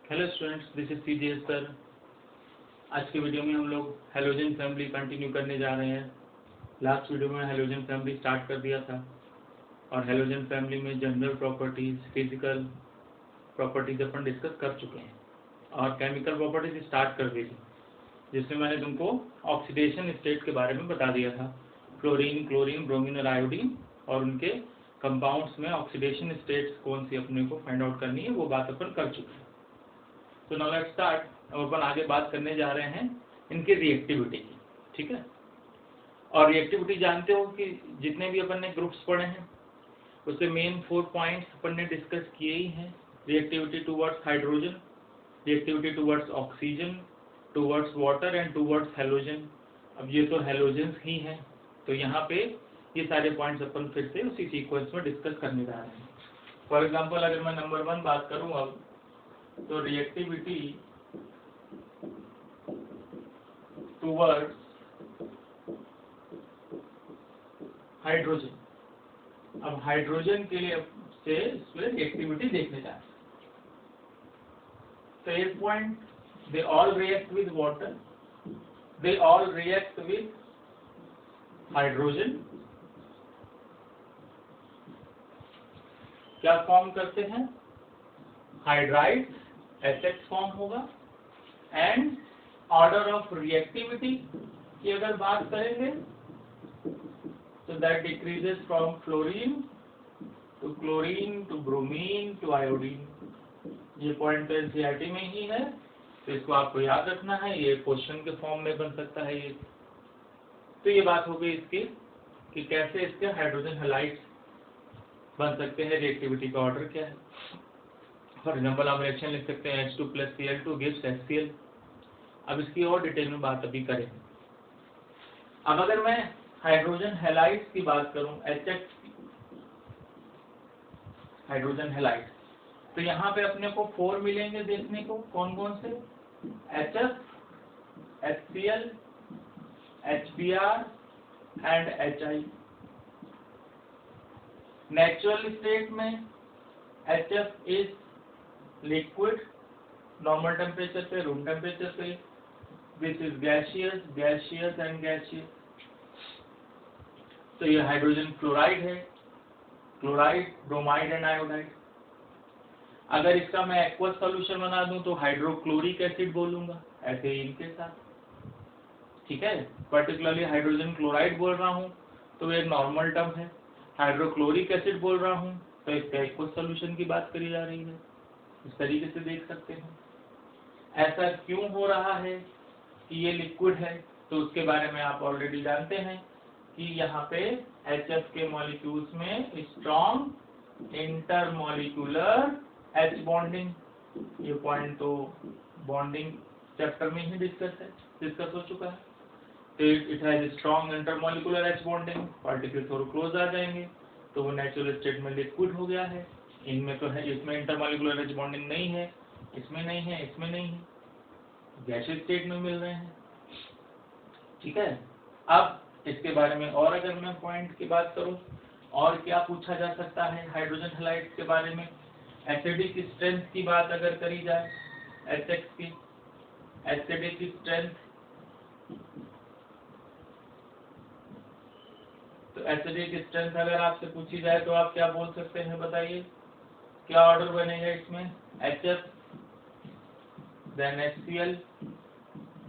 Hello students, this is CGS sir. आज के video में हम लोग हेलोजन फैमिली कंटिन्यू करने जा रहे हैं। लास्ट वीडियो में हेलोजन फैमिली स्टार्ट कर दिया था और हेलोजन फैमिली में जनरल प्रॉपर्टीज, फिजिकल प्रॉपर्टीज अपन डिस्कस कर चुके हैं और केमिकल प्रॉपर्टीज स्टार्ट कर दी थी, जिसमें मैंने तुमको ऑक्सीडेशन स्टेट के बारे में बता दिया था। फ्लोरीन, क्लोरीन, ब्रोमीन और आयोडीन और उनके कंपाउंड्स में ऑक्सीडेशन स्टेट्स कौन सी अपने को फाइंड आउट करनी है, वो बात अपन कर चुके हैं। तो नाउ लेट्स स्टार्ट। अब अपन आगे बात करने जा रहे हैं इनकी रिएक्टिविटी की, ठीक है। और रिएक्टिविटी जानते हो कि जितने भी अपन ने ग्रुप्स पढ़े हैं उससे मेन 4 पॉइंट्स अपन ने डिस्कस किए ही हैं। Reactivity towards hydrogen, reactivity towards oxygen, towards water and towards halogen. अब ये तो हेलोजन ही हैं, तो यहाँ पे ये सारे पॉइंट्स अपन फिर से उसी सीक्वेंस में डिस्कस करने जा रहे हैं। फॉर एग्जाम्पल अगर मैं नंबर 1 बात करूँ अब, तो रिएक्टिविटी टुवर्ड्स हाइड्रोजन। अब हाइड्रोजन के लिए से इसमें रिएक्टिविटी देखने जा रहे हैं। तो एक point, they all react with water, they all react with hydrogen. क्या फॉर्म करते हैं? हाइड्राइड HX फॉर्म होगा। एंड ऑर्डर ऑफ रिएक्टिविटी की अगर बात करेंगे तो that decreases from fluorine to bromine to iodine. ये पॉइंट एनसीईआरटी में ही है, तो इसको आपको याद रखना है। ये क्वेश्चन के फॉर्म में बन सकता है ये। तो ये बात हो गई इसकी कि कैसे इसके हाइड्रोजन हैलाइड्स बन सकते हैं, रिएक्टिविटी का ऑर्डर क्या है। फॉर एग्जाम्पल आप रिएक्शन लिख सकते हैं H2 + Cl2 gives HCl। अब इसकी और डिटेल में बात अभी करें। अब अगर मैं हाइड्रोजन हैलाइड्स की बात करूं, HX हाइड्रोजन हैलाइड्स, तो यहाँ पे अपने को 4 मिलेंगे देखने को। कौन कौन से? HF, HCl, HBr and HI। Natural state में HF is liquid, normal temperature पे, रूम टेम्परेचर पे। This is gaseous, gaseous and gaseous. तो ये हाइड्रोजन फ्लोराइड है, क्लोराइड, ब्रोमाइड एंड आयोडाइड। अगर इसका मैं एक्वस सॉल्यूशन बना दूं तो हाइड्रोक्लोरिक एसिड बोलूंगा, ऐसे ही इनके साथ, ठीक है। पर्टिकुलरली हाइड्रोजन क्लोराइड बोल रहा हूं तो ये नॉर्मल टर्म है। हाइड्रोक्लोरिक एसिड बोल रहा हूं तो इसका एक्वस सॉल्यूशन की बात करी जा रही है। इस तरीके से देख सकते हैं। ऐसा क्यों हो रहा है कि ये लिक्विड है, तो उसके बारे में आप ऑलरेडी जानते हैं कि यहाँ पे HF के मॉलिक्यूल्स में स्ट्रॉन्ग इंटरमॉलिक्यूलर H बॉन्डिंग। ये पॉइंट तो बॉन्डिंग चैप्टर में ही डिस्कस हो चुका है। तो it has strong intermolecular H bonding. Particle थोड़ा क्लोज आ जाएंगे तो वो नेचुरल स्टेट में लिक्विड हो गया है। इनमें तो है, इसमें इंटरमॉलिक्यूलर H बॉन्डिंग नहीं है, इसमें नहीं है, इसमें नहीं है, गैसियस स्टेट में मिल रहे हैं, ठीक है। अब इसके बारे में और अगर मैं पॉइंट की बात करूं, और क्या पूछा जा सकता है हाइड्रोजन हैलाइड्स के बारे में। एसिडिक स्ट्रेंथ की बात अगर करी जाए, HX की एसिडिक स्ट्रेंथ, तो एसिडिक स्ट्रेंथ अगर आपसे पूछी जाए तो आप क्या बोल सकते हैं, बताइए क्या ऑर्डर बनेगा इसमें? HF, then HCl,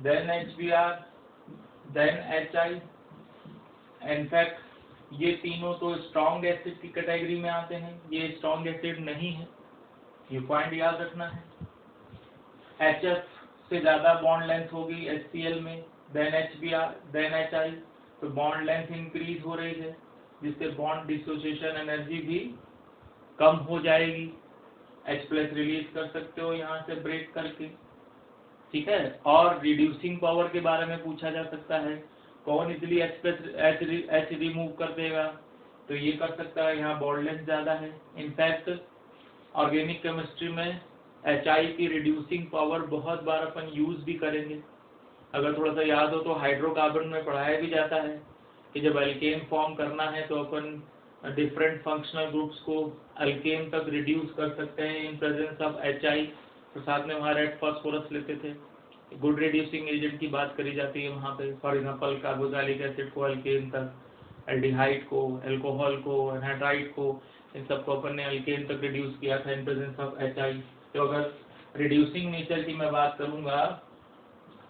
then HBr, then HI। In fact ये तीनों तो स्ट्रॉन्ग एसिड की कैटेगरी में आते हैं, ये स्ट्रॉन्ग एसिड नहीं है, ये पॉइंट याद रखना है। HF से ज्यादा बॉन्ड लेंथ होगी HCl में, देन HBr, देन HI, तो बॉन्ड लेंथ इंक्रीज हो रही है, जिससे बॉन्ड डिसोसिएशन एनर्जी भी कम हो जाएगी। H+ रिलीज कर सकते हो यहाँ से ब्रेक करके, ठीक है। और रिड्यूसिंग पावर के बारे में पूछा जा सकता है, कौन इजिली H रिमूव कर देगा, तो ये कर सकता है, यहाँ बॉन्ड लेंथ ज्यादा है। इनफैक्ट ऑर्गेनिक केमिस्ट्री में HI की रिड्यूसिंग पावर बहुत बार अपन यूज भी करेंगे। अगर थोड़ा सा याद हो तो हाइड्रोकार्बन में पढ़ाया भी जाता है कि जब एल्केन फॉर्म करना है तो अपन डिफरेंट फंक्शनल ग्रुप्स को अल्केन तक रिड्यूस कर सकते हैं इन प्रेजेंस ऑफ HI। तो साथ में वहाँ रेड फास्फोरस लेते थे। गुड रिड्यूसिंग एजेंट की बात करी जाती है वहाँ पे, फॉर एग्जाम्पल कार्बोक्सिलिक एसिड को अल्केन तक, एल्डिहाइड को, एल्कोहल को, एनहाइड्राइड को, इन सबको अपन ने अल्केन तक रिड्यूस किया था इन प्रेजेंस ऑफ HI। तो अगर रिड्यूसिंग नेचर की मैं बात करूँगा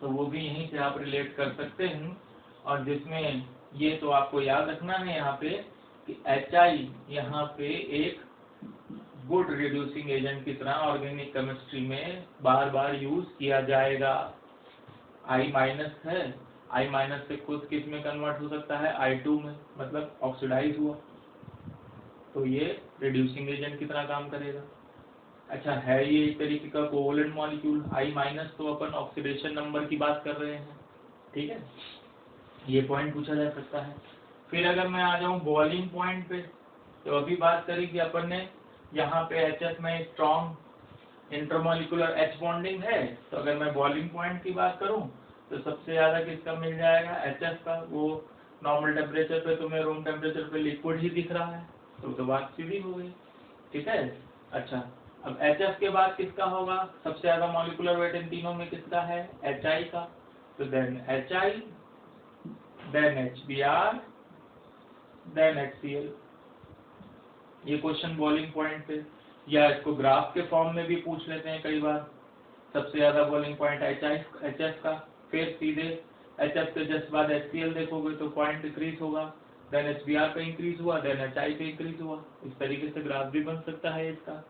तो वो भी यहीं से आप रिलेट कर सकते हैं, और जिसमें ये तो आपको याद रखना है यहाँ पे कि HI यहाँ पे एक गुड रिड्यूसिंग एजेंट की तरह ऑर्गेनिक केमिस्ट्री में बार बार यूज किया जाएगा। I- है, I- से खुद किस में कन्वर्ट हो सकता है, I2 में, मतलब ऑक्सीडाइज हुआ, तो ये रिड्यूसिंग एजेंट की तरह काम करेगा। अच्छा, है ये एक तरीके का कोवलेंट मॉलिक्यूल। I- तो अपन ऑक्सीडेशन नंबर की बात कर रहे हैं, ठीक है, ये पॉइंट पूछा जा सकता है। फिर अगर मैं आ जाऊं बॉइलिंग पॉइंट पे, तो अभी बात करी कि अपन ने यहाँ पे HS में स्ट्रॉन्ग इंटरमॉलिक्यूलर H बॉन्डिंग है, तो अगर मैं बॉइलिंग पॉइंट की बात करूं तो सबसे ज्यादा किसका मिल जाएगा, HS का। वो नॉर्मल टेम्परेचर पे तुम्हें रूम टेम्परेचर पे लिक्विड ही दिख रहा है, तो बात सीधी हो गई, ठीक है। अच्छा, अब HF के बाद किसका होगा, सबसे ज्यादा मॉलिक्यूलर वेट इन तीनों में किसका है, HI का। तो then HI, then HBr, then HCl। ये क्वेश्चन बॉइलिंग पॉइंट पे, या इसको ग्राफ के फॉर्म में भी पूछ लेते हैं कई बार। सबसे ज्यादा बॉइलिंग पॉइंट HF का, फिर सीधे HF के जस्ट बाद HCl देखोगे तो पॉइंट इंक्रीज होगा, देन HBr पे इंक्रीज हुआ, देन HI पे इंक्रीज हुआ। इस तरीके से ग्राफ भी बन सकता है इसका।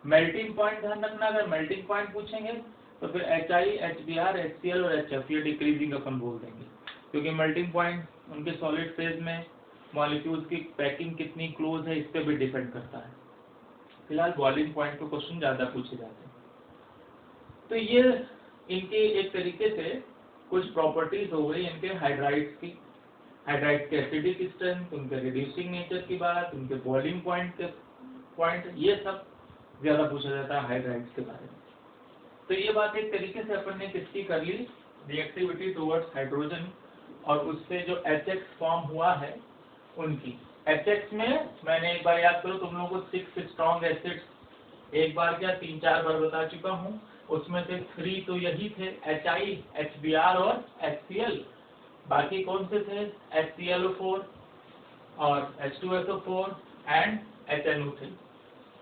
मेल्टिंग पॉइंट ध्यान रखना, अगर मेल्टिंग पॉइंट पूछेंगे तो फिर HI, HBr, HCl और HF ये डिक्रीजिंग अपन बोल देंगे, क्योंकि मेल्टिंग पॉइंट उनके सॉलिड फेज में मॉलिक्यूल्स की पैकिंग कितनी क्लोज है इस पे भी डिपेंड करता है। फिलहाल बॉइलिंग पॉइंट पे क्वेश्चन ज्यादा पूछे जाते हैं। तो ये इनके एक तरीके से कुछ प्रॉपर्टीज हो गई इनके हाइड्राइड्स की, हाइड्राइड के एसिडिक स्ट्रेंथ, उनके रिड्यूसिंग नेचर की बात, उनके बॉइलिंग पॉइंट, ये सब ज्यादा पूछा जाता है हाइड्राइड्स के बारे में। तो ये बात एक तरीके से अपन ने किसकी कर ली, रिएक्टिविटी टुवर्ड्स हाइड्रोजन, और उससे जो HX फॉर्म हुआ है उनकी। HX में मैंने एक बार याद करो तुम लोगों को 6 स्ट्रॉन्ग एसिड्स एक बार क्या 3-4 बार बता चुका हूँ, उसमें से 3 तो यही थे, HI, HBr और HCl। बाकी कौन से थे, HClO4 और H2SO4 एंड HNO3।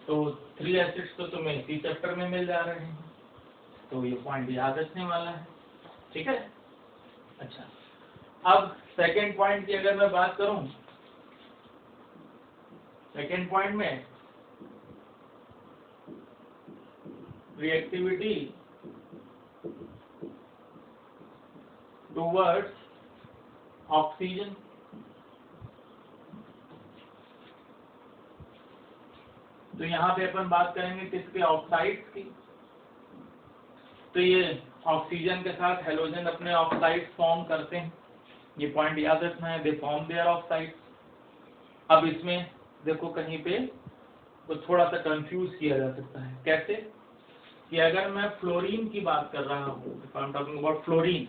तो 3 एसिड्स तो तुम्हें इसी चैप्टर में मिल जा रहे हैं, तो ये पॉइंट याद रखने वाला है, ठीक है। अच्छा, अब सेकेंड पॉइंट की अगर मैं बात करूं, सेकेंड पॉइंट में रिएक्टिविटी टुवर्ड्स ऑक्सीजन। तो यहाँ पे अपन बात करेंगे किसके, ऑक्साइड्स की। तो ये ऑक्सीजन के साथ हेलोजन अपने ऑक्साइड्स फॉर्म करते हैं, ये पॉइंट याद रखना है, दे फॉर्म देयर ऑक्साइड्स। अब इसमें देखो कहीं पे तो थोड़ा सा कंफ्यूज किया जा सकता है, कैसे कि अगर मैं फ्लोरीन की बात कर रहा हूँ, if I am talking about fluorine,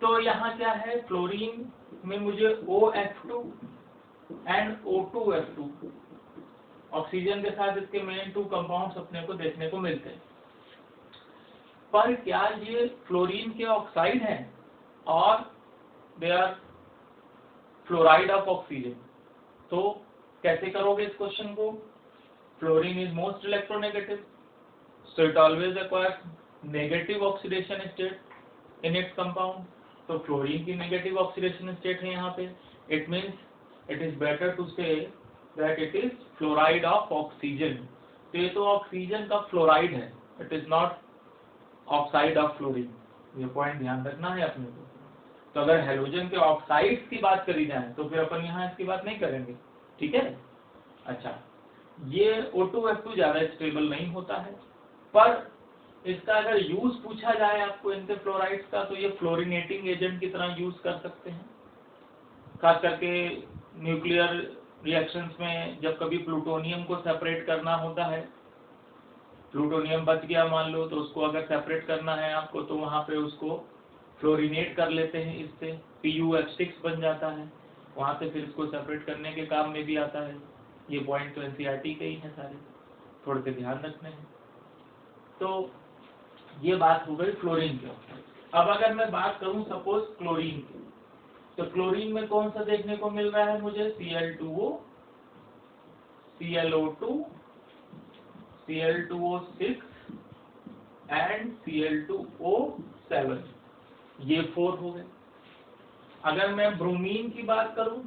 तो यहाँ क्या है, फ्लोरीन में मुझे OF2 एंड O2F2, ऑक्सीजन के साथ इसके मेन 2 कंपाउंड्स अपने को देखने को मिलते हैं। पर क्या ये फ्लोरीन के ऑक्साइड हैं और they are fluoride of oxygen? तो कैसे करोगे इस क्वेश्चन को, fluorine is most electronegative, so it always acquires negative oxidation state in its compound। तो फ्लोरीन की नेगेटिव ऑक्सीडेशन स्टेट है यहाँ पे, it means it is better to say that it is fluoride of oxygen. तो ये तो oxygen का fluoride है, it is not oxide of fluorine, ये पॉइंट ध्यान रखना है अपने को। तो अगर हेलोजन के ऑक्साइड्स की बात करी जाए तो फिर अपन यहाँ इसकी बात नहीं करेंगे, ठीक है। अच्छा, ये O2F2 ज्यादा स्टेबल नहीं होता है, पर इसका अगर यूज पूछा जाए आपको इनके फ्लोराइड्स का, तो ये फ्लोरिनेटिंग एजेंट की तरह यूज कर सकते हैं, खास करके न्यूक्लियर रिएक्शंस में जब कभी प्लूटोनियम को सेपरेट करना होता है, प्लूटोनियम बच गया मान लो, तो उसको अगर सेपरेट करना है आपको, तो वहां पे उसको फ्लोरिनेट कर लेते हैं, इससे PuF6 बन जाता है, वहां से फिर इसको सेपरेट करने के काम में भी आता है। ये पॉइंट तो NCERT के ही है सारे, थोड़े से ध्यान रखने हैं। तो ये बात हो गई फ्लोरीन के ऑक्साइड। अब अगर मैं बात करूं सपोज क्लोरीन की, तो क्लोरीन में कौन सा देखने को मिल रहा है मुझे? Cl2O, ClO2, Cl2O6 and Cl2O7, ये 4 हो गए। अगर मैं ब्रोमीन की बात करूं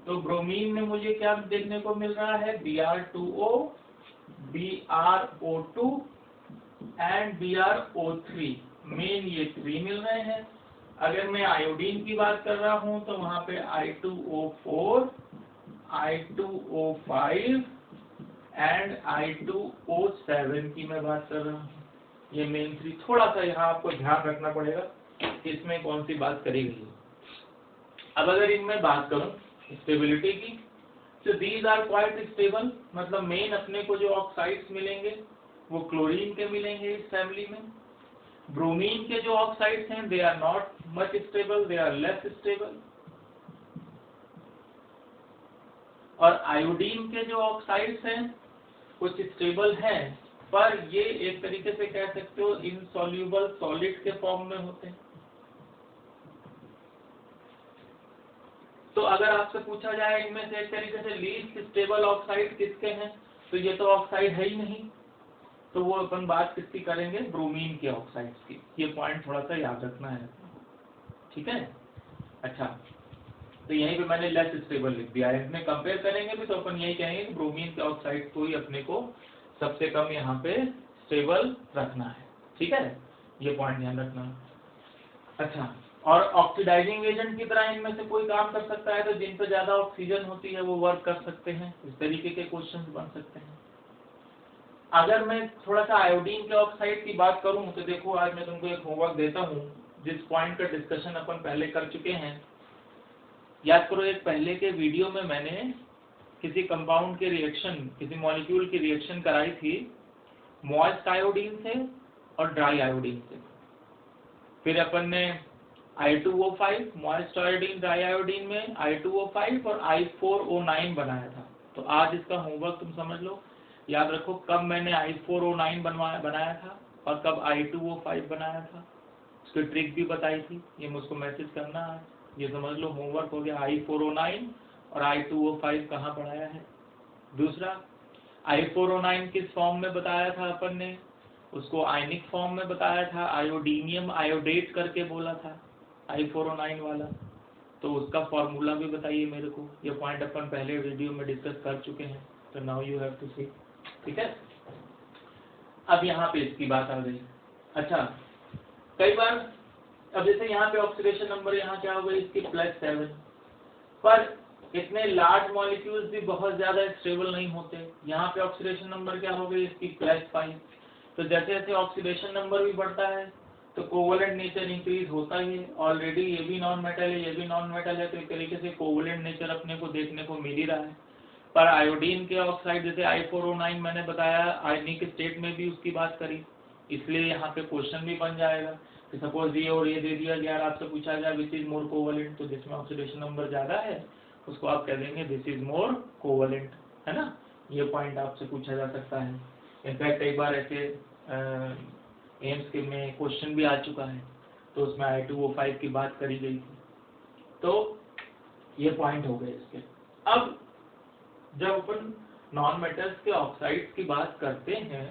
तो ब्रोमीन में मुझे क्या देखने को मिल रहा है? Br2O, BrO2 and BrO3, main ये 3 मिल रहे हैं। अगर मैं आयोडीन की बात कर रहा हूं तो वहां पे I2O4, I2O5 एंड I2O7 की मैं बात कर रहा हूं। ये मेन 3, थोड़ा सा यहाँ आपको ध्यान रखना पड़ेगा कि इसमें कौन सी बात करी गई है। अब अगर इनमें बात करूं स्टेबिलिटी की, तो दीज आर क्वाइट स्टेबल, मतलब मेन अपने को जो ऑक्साइड्स मिलेंगे वो क्लोरीन के मिलेंगे इस फैमिली में। ब्रोमीन के जो ऑक्साइड्स हैं they are not much stable, they are less stable. और आयोडीन के जो ऑक्साइड्स हैं कुछ स्टेबल हैं, पर ये एक तरीके से कह सकते हो इनसॉल्युबल सॉलिड के फॉर्म में होते हैं। तो अगर आपसे पूछा जाए इनमें से एक तरीके से लीस्ट स्टेबल ऑक्साइड किसके हैं, तो ये तो ऑक्साइड है ही नहीं, तो वो अपन बात किसकी करेंगे? ब्रोमीन के ऑक्साइड्स की। ये पॉइंट थोड़ा सा याद रखना है, ठीक है? अच्छा, तो यहीं पे मैंने लेस स्टेबल लिख दिया है। इसमें कंपेयर करेंगे भी तो अपन यही कहेंगे कि ब्रोमीन के ऑक्साइड को ही अपने को सबसे कम यहाँ पे स्टेबल रखना है, ठीक है? ये पॉइंट ध्यान रखना है। अच्छा, और ऑक्सीडाइजिंग एजेंट की तरह इनमें से कोई काम कर सकता है, तो जिन पे ज्यादा ऑक्सीजन होती है वो वर्क कर सकते हैं। इस तरीके के क्वेश्चन बन सकते हैं। अगर मैं थोड़ा सा आयोडीन के ऑक्साइड की बात करूं तो देखो, आज मैं तुमको एक होमवर्क देता हूं जिस पॉइंट का डिस्कशन अपन पहले कर चुके हैं। याद करो, एक पहले के वीडियो में मैंने किसी कंपाउंड के रिएक्शन, किसी मॉलिक्यूल की रिएक्शन कराई थी मॉइस्ट आयोडीन से और ड्राई आयोडीन से। फिर अपन ने I2O5 moist iodine dry iodine में I2O5 और I4O9 बनाया था। तो आज इसका होमवर्क तुम समझ लो, याद रखो कब मैंने I4O9 बनाया था और कब I2O5 बनाया था। उसकी ट्रिक भी बताई थी, ये मुझको मैसेज करना है। ये समझ लो होमवर्क हो गया। I4O9 और I2O5 कहाँ पढ़ाया है। दूसरा, I4O9 किस फॉर्म में बताया था अपन ने? उसको आयनिक फॉर्म में बताया था, आयोडीनियम आयोडेट करके बोला था I4O9 वाला। तो उसका फॉर्मूला भी बताइए मेरे को। ये पॉइंट अपन पहले वीडियो में डिस्कस कर चुके हैं, तो नाउ यू हैव टू सी, ठीक है? अब यहाँ पे इसकी बात आ गई। अच्छा, कई बार अब जैसे यहाँ पे ऑक्सीडेशन नंबर यहाँ क्या हो गई इसकी +7, पर इतने लार्ज मॉलिक्यूल्स भी बहुत ज्यादा स्टेबल नहीं होते। यहाँ पे ऑक्सीडेशन नंबर क्या हो गई इसकी +5। तो जैसे जैसे ऑक्सीडेशन नंबर भी बढ़ता है तो कोवलेंट नेचर इंक्रीज होता ही है। ऑलरेडी ये भी नॉन मेटल है, ये भी नॉन मेटल है, तो एक तरीके से कोवलेंट नेचर अपने को देखने को मिल ही रहा है। पर आयोडीन के ऑक्साइड जैसे I4O9 मैंने बताया, आयनिक स्टेट में भी उसकी बात करी, इसलिए यहाँ पे क्वेश्चन भी बन जाएगा कि सपोज ये और ये दे दिया गया, आपसे पूछा जाए विच इज मोर कोवलेंट, तो जिसमें ऑक्सीडेशन नंबर ज्यादा है उसको आप कह देंगे दिस इज मोर कोवलेंट, है ना? ये पॉइंट आपसे पूछा जा सकता है। इनफैक्ट एक बार ऐसे एम्स के में क्वेश्चन भी आ चुका है, तो उसमें I2O5 की बात करी गई थी। तो ये पॉइंट हो गए इसके। अब जब अपन नॉन मेटल्स के ऑक्साइड्स की बात करते हैं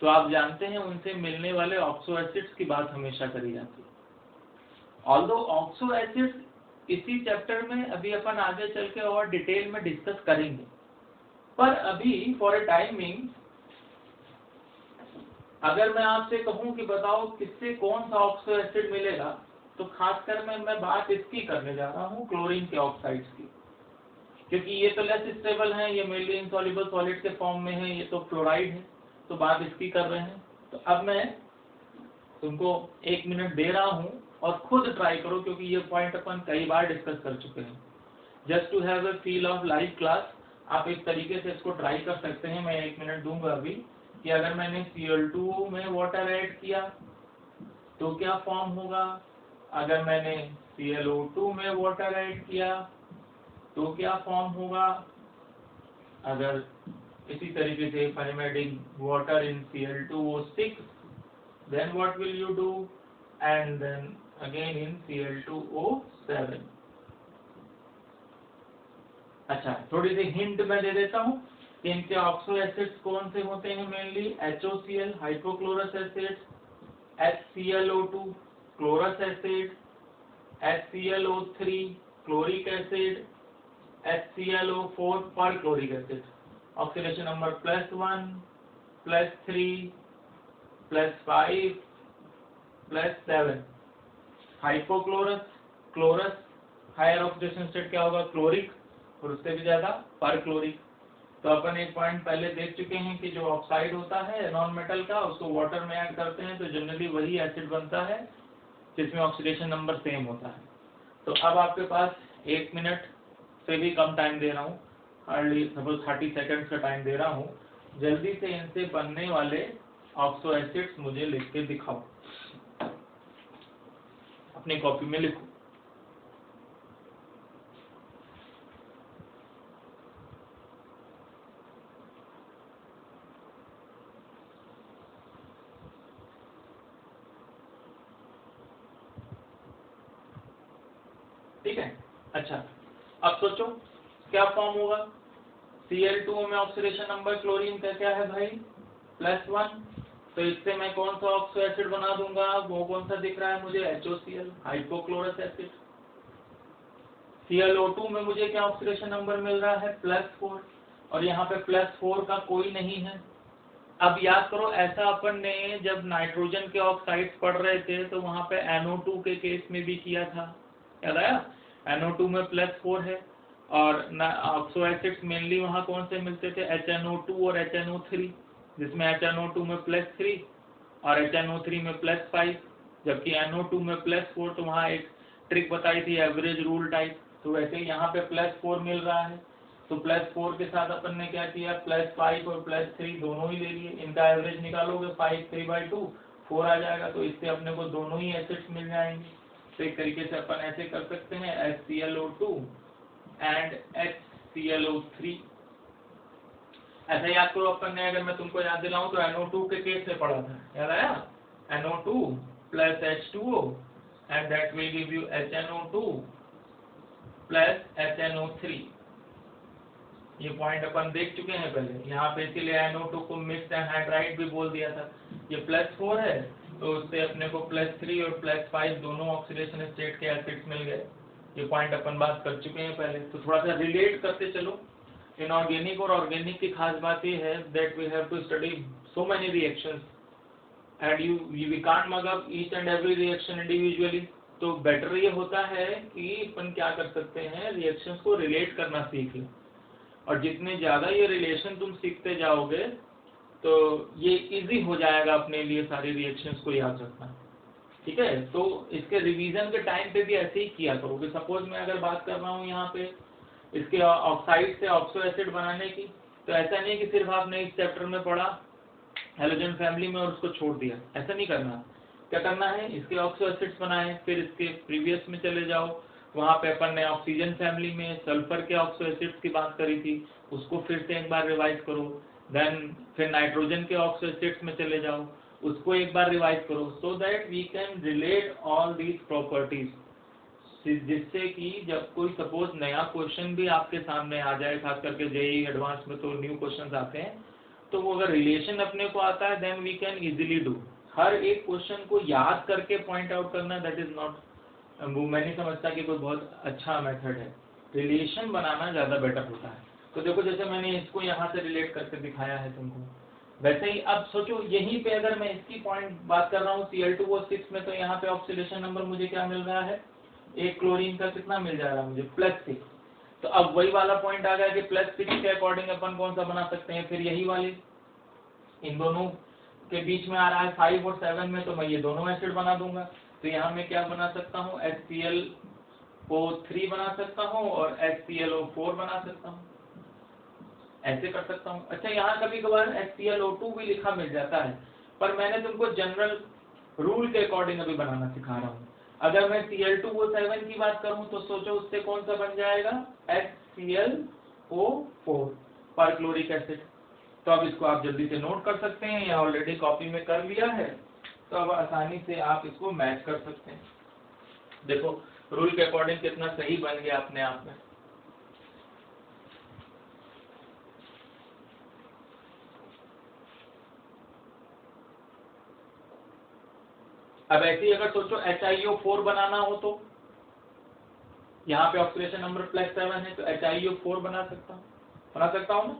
तो आप जानते हैं उनसे मिलने वाले ऑक्सो एसिड्स की बात हमेशा करी जाती है। ऑल्दो ऑक्सो एसिड्स इसी चैप्टर में अभी अपन आगे चल के और डिटेल में डिस्कस करेंगे, पर अभी फॉर ए टाइमिंग अगर मैं आपसे कहूं कि बताओ किससे कौन सा ऑक्सो एसिड मिलेगा, तो खासकर मैं बात इसकी करने जा रहा हूं, क्लोरीन के ऑक्साइड्स की, क्योंकि ये तो लेस स्टेबल है, ये मेनली इनसॉल्युबल सॉलिड के फॉर्म में है, ये तो फ्लोराइड है, तो बात इसकी कर रहे हैं। तो अब मैं तुमको 1 मिनट दे रहा हूं और खुद ट्राई करो, क्योंकि ये पॉइंट अपन कई बार डिस्कस कर चुके हैं। Just to have a feel of live class, आप इस तरीके से इसको ट्राई कर सकते हैं। मैं 1 मिनट दूंगा अभी कि अगर मैंने Cl2 में वाटर ऐड किया तो क्या फॉर्म होगा, अगर मैंने ClO2 में वाटर ऐड किया तो क्या फॉर्म होगा, अगर इसी तरीके से if I am adding water in Cl2O6, then what will you do? And then again in Cl2O7. अच्छा, थोड़ी सी हिंट मैं दे देता हूँ कि इनके ऑक्सो एसिड्स कौन से होते हैं mainly? HOCl hypochlorous acid, HClO2 chlorous acid, HClO3 chloric acid, HClO4 perchloric acid. Oxidation number +1, +3, +5, +7। Hypochlorous, chlorous, higher oxidation state क्या होगा? क्लोरिक, और उससे भी ज्यादा पर क्लोरिक। तो अपन एक पॉइंट पहले देख चुके हैं कि जो ऑक्साइड होता है नॉन मेटल का, उसको वाटर में ऐड करते हैं तो जनरली वही एसिड बनता है जिसमें ऑक्सीडेशन नंबर सेम होता है। तो अब आपके पास 1 मिनट से भी कम टाइम दे रहा हूँ, हार्डली सपोज 30 सेकंड्स का टाइम दे रहा हूँ, जल्दी से इनसे बनने वाले ऑक्सो एसिड्स मुझे लिख के दिखाओ, अपनी कॉपी में लिखो। ठीक है, अच्छा अब सोचो क्या फॉर्म होगा? Cl2O में ऑक्सीडेशन नंबर क्लोरीन का क्या है भाई? +1। तो इससे मैं कौन सा ऑक्सो एसिड बना दूंगा? वो कौन सा दिख रहा है मुझे? HOCl hypochlorous acid. Cl2O में मुझे क्या ऑक्सीडेशन नंबर मिल रहा है? +4, और यहाँ पे +4 का कोई नहीं है। अब याद करो, ऐसा अपन ने जब नाइट्रोजन के ऑक्साइड्स पढ़ रहे थे तो वहां पे NO2 के केस में भी किया था, याद आया? NO2 में +4 है, और ऑक्सो एसिड्स मेनली वहां कौन से मिलते थे? HNO2 और HNO3, जिसमें HNO2 में +3 और HNO3 में +5, जबकि NO2 में +4। तो वहां एक ट्रिक बताई थी, एवरेज रूल टाइप। तो वैसे ही यहाँ पे +4 मिल रहा है, तो +4 के साथ अपन ने क्या किया? +5 और +3 दोनों ही ले लिए, इनका एवरेज निकालोगे 5 3/2 4 आ जाएगा, तो इससे अपने को दोनों ही एसिड्स मिल जाएंगे। तो एक तरीके से अपन ऐसे कर सकते हैं HClO2 एंड HClO3। ऐसा याद करो अपन ने, अगर मैं तुमको याद दिलाऊं तो NO2 के केस में पढ़ा था, याद आया? NO2 plus H2O and that will give you HNO2 plus HNO3। ये पॉइंट अपन देख चुके हैं पहले। यहाँ पे इसीलिए NO2 को मिक्स्ड एनहाइड्राइड भी बोल दिया था। ये +4 है तो उससे अपने को +3 और +5 दोनों ऑक्सीडेशन स्टेट के एसिड्स मिल गए। ये पॉइंट अपन बात कर चुके हैं पहले, तो थोड़ा सा रिलेट करते चलो। इनऑर्गेनिक और ऑर्गेनिक की खास बात ये है that we have to study so many reactions and we can't mug up each and every reaction individually. तो बेटर ये होता है कि अपन क्या कर सकते हैं, रिएक्शंस को रिलेट करना सीख लें, और जितने ज्यादा ये रिलेशन तुम सीखते जाओगे तो ये इजी हो जाएगा अपने लिए सारी रिएक्शंस को याद रखना। ठीक है, तो इसके रिवीजन के टाइम पे भी ऐसे ही किया करो कि सपोज मैं अगर बात कर रहा हूँ यहाँ पे इसके ऑक्साइड से ऑक्सो एसिड बनाने की, तो ऐसा नहीं कि सिर्फ आपने इस चैप्टर में पढ़ा हैलोजन फैमिली में और उसको छोड़ दिया, ऐसा नहीं करना। क्या करना है, इसके ऑक्सो एसिड्स बनाए, फिर इसके प्रीवियस में चले जाओ, वहां पे अपन ने ऑक्सीजन फैमिली में सल्फर के ऑक्सो एसिड्स की बात करी थी, उसको फिर से एक बार रिवाइज करो। देन फिर नाइट्रोजन के ऑक्सो एसिड्स में चले जाओ, उसको एक बार रिवाइज करो, so that we can relate all these properties, जिससे कि जब कोई सपोज नया क्वेश्चन भी आपके सामने आ जाए, खास करके जेईई एडवांस में तो न्यू क्वेश्चंस आते हैं, तो वो अगर रिलेशन अपने को आता है then we can easily do. हर एक क्वेश्चन को याद करके पॉइंट आउट करना दैट इज नॉट, वो मैं नहीं समझता कि कोई बहुत अच्छा मेथड है। रिलेशन बनाना ज्यादा बेटर होता है। तो देखो जैसे मैंने इसको यहाँ से रिलेट करके दिखाया है तुमको, वैसे ही अब सोचो यहीं पे अगर मैं इसकी पॉइंट बात कर रहा हूँ Cl2O6 में, तो यहाँ पे ऑक्सीडेशन नंबर मुझे क्या मिल रहा है? एक क्लोरीन का कितना मिल जा रहा है मुझे? +6। तो अब वही वाला पॉइंट आ गया कि +6 के अकॉर्डिंग अपन कौन सा बना सकते हैं? फिर यही वाली, इन दोनों के बीच में आ रहा है 5 और 7 में, तो मैं ये दोनों एसिड बना दूंगा। तो यहाँ मैं क्या बना सकता हूँ? HClO3 बना सकता हूँ और HClO4 बना सकता हूँ, ऐसे कर सकता हूँ। अच्छा, यहाँ कभी कभार HClO2 भी लिखा मिल जाता है, पर मैंने तुमको जनरल रूल के अकॉर्डिंग अभी बनाना सिखा रहा हूँ। अगर मैं Cl2O7 की बात करूँ तो सोचो उससे कौन सा बन जाएगा? HClO4 perchloric acid. तो अब इसको आप जल्दी से नोट कर सकते हैं, या ऑलरेडी कॉपी में कर लिया है तो अब आसानी से आप इसको मैच कर सकते हैं। देखो रूल के अकॉर्डिंग कितना सही बन गया अपने आप में। अब ऐसे ही अगर सोचो HiO4 बनाना हो तो यहाँ पे ऑक्सीडेशन नंबर +7 है तो HiO4 बना सकता हूँ ना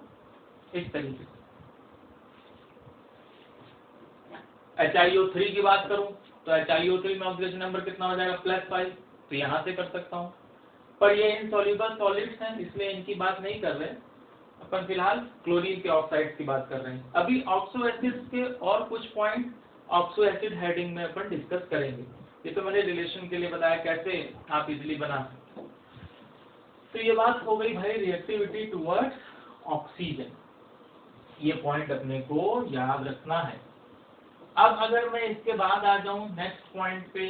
इस तरीके से। HiO3 की बात करूं तो HiO3 में ऑक्सीडेशन नंबर कितना हो जाएगा +5, तो यहाँ से कर सकता हूँ। पर ये इनसॉल्युबल सॉलिड्स हैं इसलिए इनकी बात नहीं कर रहे, अपन फिलहाल क्लोरीन के ऑक्साइड्स की बात कर रहे हैं। अभी ऑक्सो एसिड्स के और कुछ पॉइंट ऑक्सो एसिड हेडिंग में अपन डिस्कस करेंगे। ये तो मैंने रिलेशन के लिए बताया कैसे आप इजिली बना सकते हो। तो ये बात हो गई भाई रिएक्टिविटी टुवर्ड्स ऑक्सीजन, ये पॉइंट अपने को याद रखना है। अब अगर मैं इसके बाद आ जाऊं नेक्स्ट पॉइंट पे,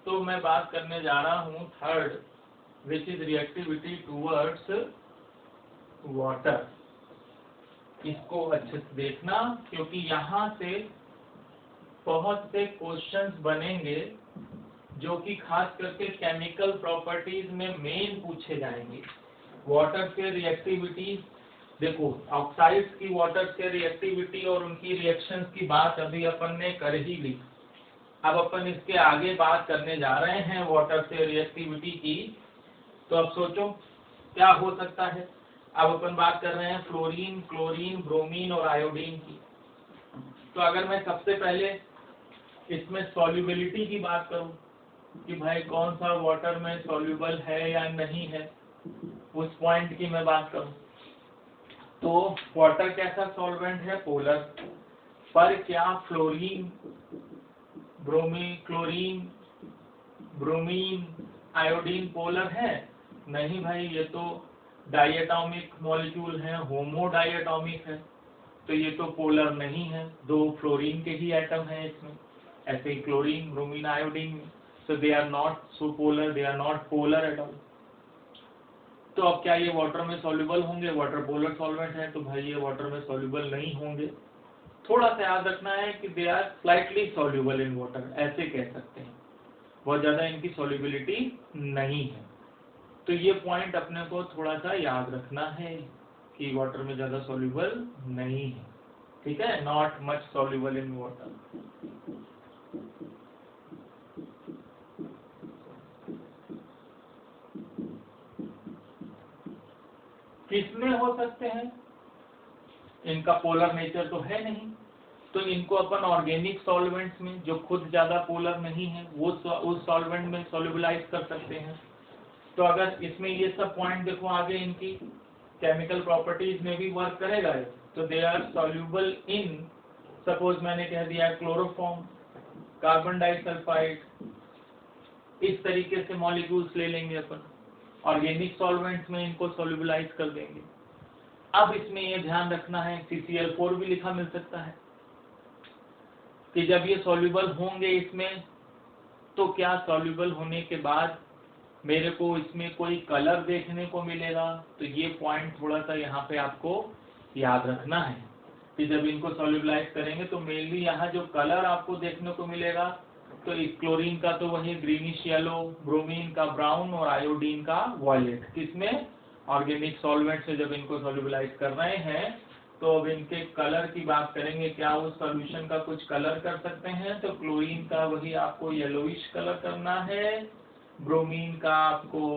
तो मैं बात करने जा रहा हूं third, which is reactivity towards water. इसको अच्छे से देखना क्योंकि यहाँ से बहुत से क्वेश्चंस बनेंगे जो कि खास करके केमिकल प्रॉपर्टीज में मेन पूछे जाएंगे। वाटर से रिएक्टिविटी, देखो ऑक्साइड्स की वाटर से रिएक्टिविटी और उनकी रिएक्शंस की बात अभी अपन ने कर ही ली। अब अपन इसके आगे बात करने जा रहे हैं वाटर से रिएक्टिविटी की। तो अब सोचो क्या हो सकता है। अब अपन बात कर रहे हैं फ्लोरीन, क्लोरीन, ब्रोमीन और आयोडीन की। तो अगर मैं सबसे पहले इसमें सॉल्युबिलिटी की बात करूं कि भाई कौन सा वाटर में सॉल्युबल है या नहीं है, उस पॉइंट की मैं बात करूं तो वाटर कैसा सॉल्वेंट है, पोलर। पर क्या fluorine, chlorine, bromine, iodine polar है? नहीं भाई, ये तो डायटोमिक मॉलिक्यूल है, होमोडायटोमिक है, तो ये तो पोलर नहीं है। दो फ्लोरीन के ही एटम हैं इसमें, ऐसे ही क्लोरीन, ब्रोमीन, आयोडीन में, so they are not so polar, they are not polar at all। तो अब क्या ये वाटर में सॉल्युबल होंगे? वाटर पोलर सॉल्वेंट है तो भाई ये वाटर में सॉल्युबल नहीं होंगे। थोड़ा सा याद रखना है कि they are slightly soluble in water, ऐसे कह सकते हैं, बहुत ज्यादा इनकी सॉल्युबिलिटी नहीं है। तो ये पॉइंट अपने को थोड़ा सा याद रखना है कि वाटर में ज्यादा सॉल्युबल नहीं है, ठीक है, not much soluble in water. किसमें हो सकते हैं? इनका पोलर नेचर तो है नहीं, तो इनको अपन ऑर्गेनिक सॉल्वेंट्स में जो खुद ज्यादा पोलर नहीं है वो उस सॉल्वेंट में सॉल्युबलाइज कर सकते हैं। तो अगर इसमें ये सब पॉइंट देखो आगे इनकी केमिकल प्रॉपर्टीज में भी वर्क करेगा है, तो they are soluble in, suppose मैंने कह दिया क्लोरोफॉर्म, कार्बन डाइसल्फाइड, इस तरीके से मॉलिक्यूल्स ले लेंगे अपन, ऑर्गेनिक सॉल्वेंट्स में इनको सॉल्युबलाइज कर देंगे। अब इसमें ये ध्यान रखना है CCl4 भी लिखा मिल सकता है कि जब ये सॉल्युबल होंगे इसमें, तो क्या सॉल्युबल होने के बाद मेरे को इसमें कोई कलर देखने को मिलेगा? तो ये पॉइंट थोड़ा सा यहाँ पे आपको याद रखना है कि जब इनको सॉल्युबलाइज करेंगे तो मेनली यहाँ जो कलर आपको देखने को मिलेगा, तो इस क्लोरीन का तो वही ग्रीनिश येलो, ब्रोमीन का ब्राउन और आयोडीन का वॉयलेट। किसमें? ऑर्गेनिक सॉल्वेंट से जब इनको सॉल्युबलाइज कर रहे हैं तो अब इनके कलर की बात करेंगे, क्या उस सॉल्यूशन का कुछ कलर कर सकते हैं? तो क्लोरीन का वही आपको येलोइश कलर करना है, ब्रोमीन का आपको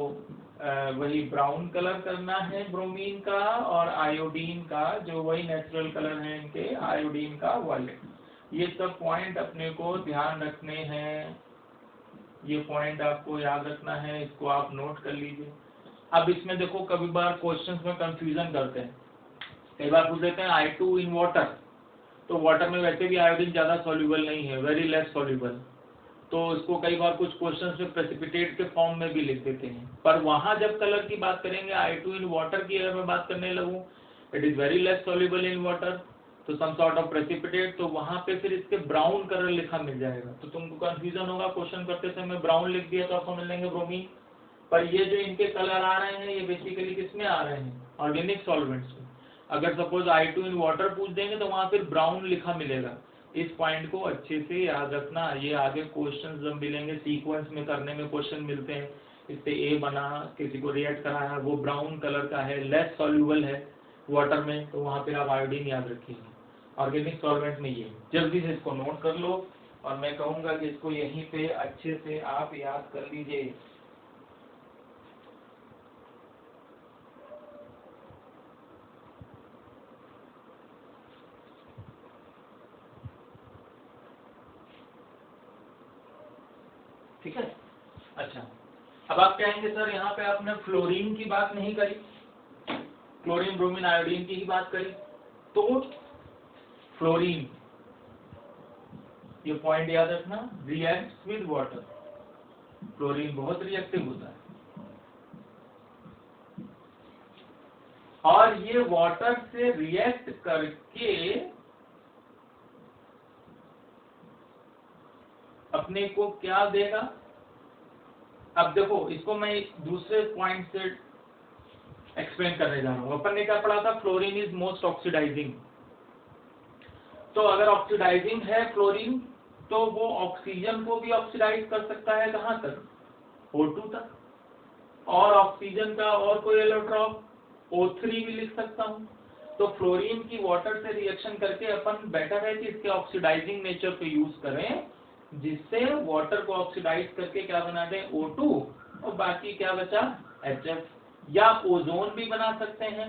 वही ब्राउन कलर करना है ब्रोमीन का, और आयोडीन का जो वही नेचुरल कलर है इनके, आयोडीन का वॉयलेट। ये सब पॉइंट अपने को ध्यान रखने हैं, ये पॉइंट आपको याद रखना है, इसको आप नोट कर लीजिए। अब इसमें देखो कभी बार क्वेश्चंस में कंफ्यूजन करते हैं, कई बार पूछ देते हैं I2 इन वाटर, तो वाटर में वैसे भी आयोडीन ज्यादा सॉल्युबल नहीं है, वेरी लेस सॉल्युबल, तो इसको कई बार कुछ क्वेश्चंस में प्रेसिपिटेट के फॉर्म में भी लिख देते हैं। पर वहां जब कलर की बात करेंगे, I2 इन वाटर की अगर मैं बात करने लगूं, it is very less soluble in water, तो सम सॉर्ट ऑफ प्रेसिपिटेट, तो वहां पे फिर इसके ब्राउन कलर लिखा मिल जाएगा, तो तुमको कंफ्यूजन होगा, क्वेश्चन करते समय ब्राउन लिख दिया तो आपको मिलेंगे ब्रोमीन। पर ये जो इनके कलर आ रहे हैं ये बेसिकली किसमें आ रहे हैं? ऑर्गेनिक सॉल्वेंट्स में। अगर सपोज I2 इन वाटर पूछ देंगे तो वहां फिर ब्राउन लिखा मिलेगा। इस पॉइंट को अच्छे से याद रखना, ये आगे क्वेश्चन जब मिलेंगे सीक्वेंस में करने में क्वेश्चन मिलते हैं, इससे ए बना, किसी को रिएक्ट कराया, वो ब्राउन कलर का है, लेस सॉल्यूबल है वाटर में, तो वहां पर आप आयोडीन याद रखिएगा। ऑर्गेनिक सॉल्वेंट में ये जल्दी से इसको नोट कर लो, और मैं कहूंगा कि इसको यहीं पे अच्छे से आप याद कर लीजिए। ठीक है, अच्छा अब आप कहेंगे सर यहाँ पे आपने फ्लोरीन की बात नहीं करी, क्लोरीन ब्रोमीन आयोडीन की ही बात करी। तो फ्लोरीन, ये पॉइंट याद रखना, रिएक्ट्स विद वाटर। फ्लोरीन बहुत रिएक्टिव होता है और ये वाटर से रिएक्ट करके अपने को क्या देगा। अब देखो इसको मैं दूसरे पॉइंट से एक्सप्लेन करने जा रहा हूं। अपन ने क्या पढ़ा था, फ्लोरीन इज मोस्ट ऑक्सीडाइजिंग। तो अगर ऑक्सीडाइजिंग है फ्लोरीन, तो वो ऑक्सीजन को भी ऑक्सीडाइज कर सकता है, कहां तक, O2 तक, और ऑक्सीजन का और कोई एलोट्रॉप O3 भी लिख सकता हूं। तो फ्लोरीन की वाटर से रिएक्शन करके अपन बेटर है कि इसके ऑक्सीडाइजिंग नेचर को यूज करें, जिससे वाटर को ऑक्सीडाइज करके क्या बना दें, O2, और बाकी क्या बचा, HF, या ओजोन भी बना सकते हैं,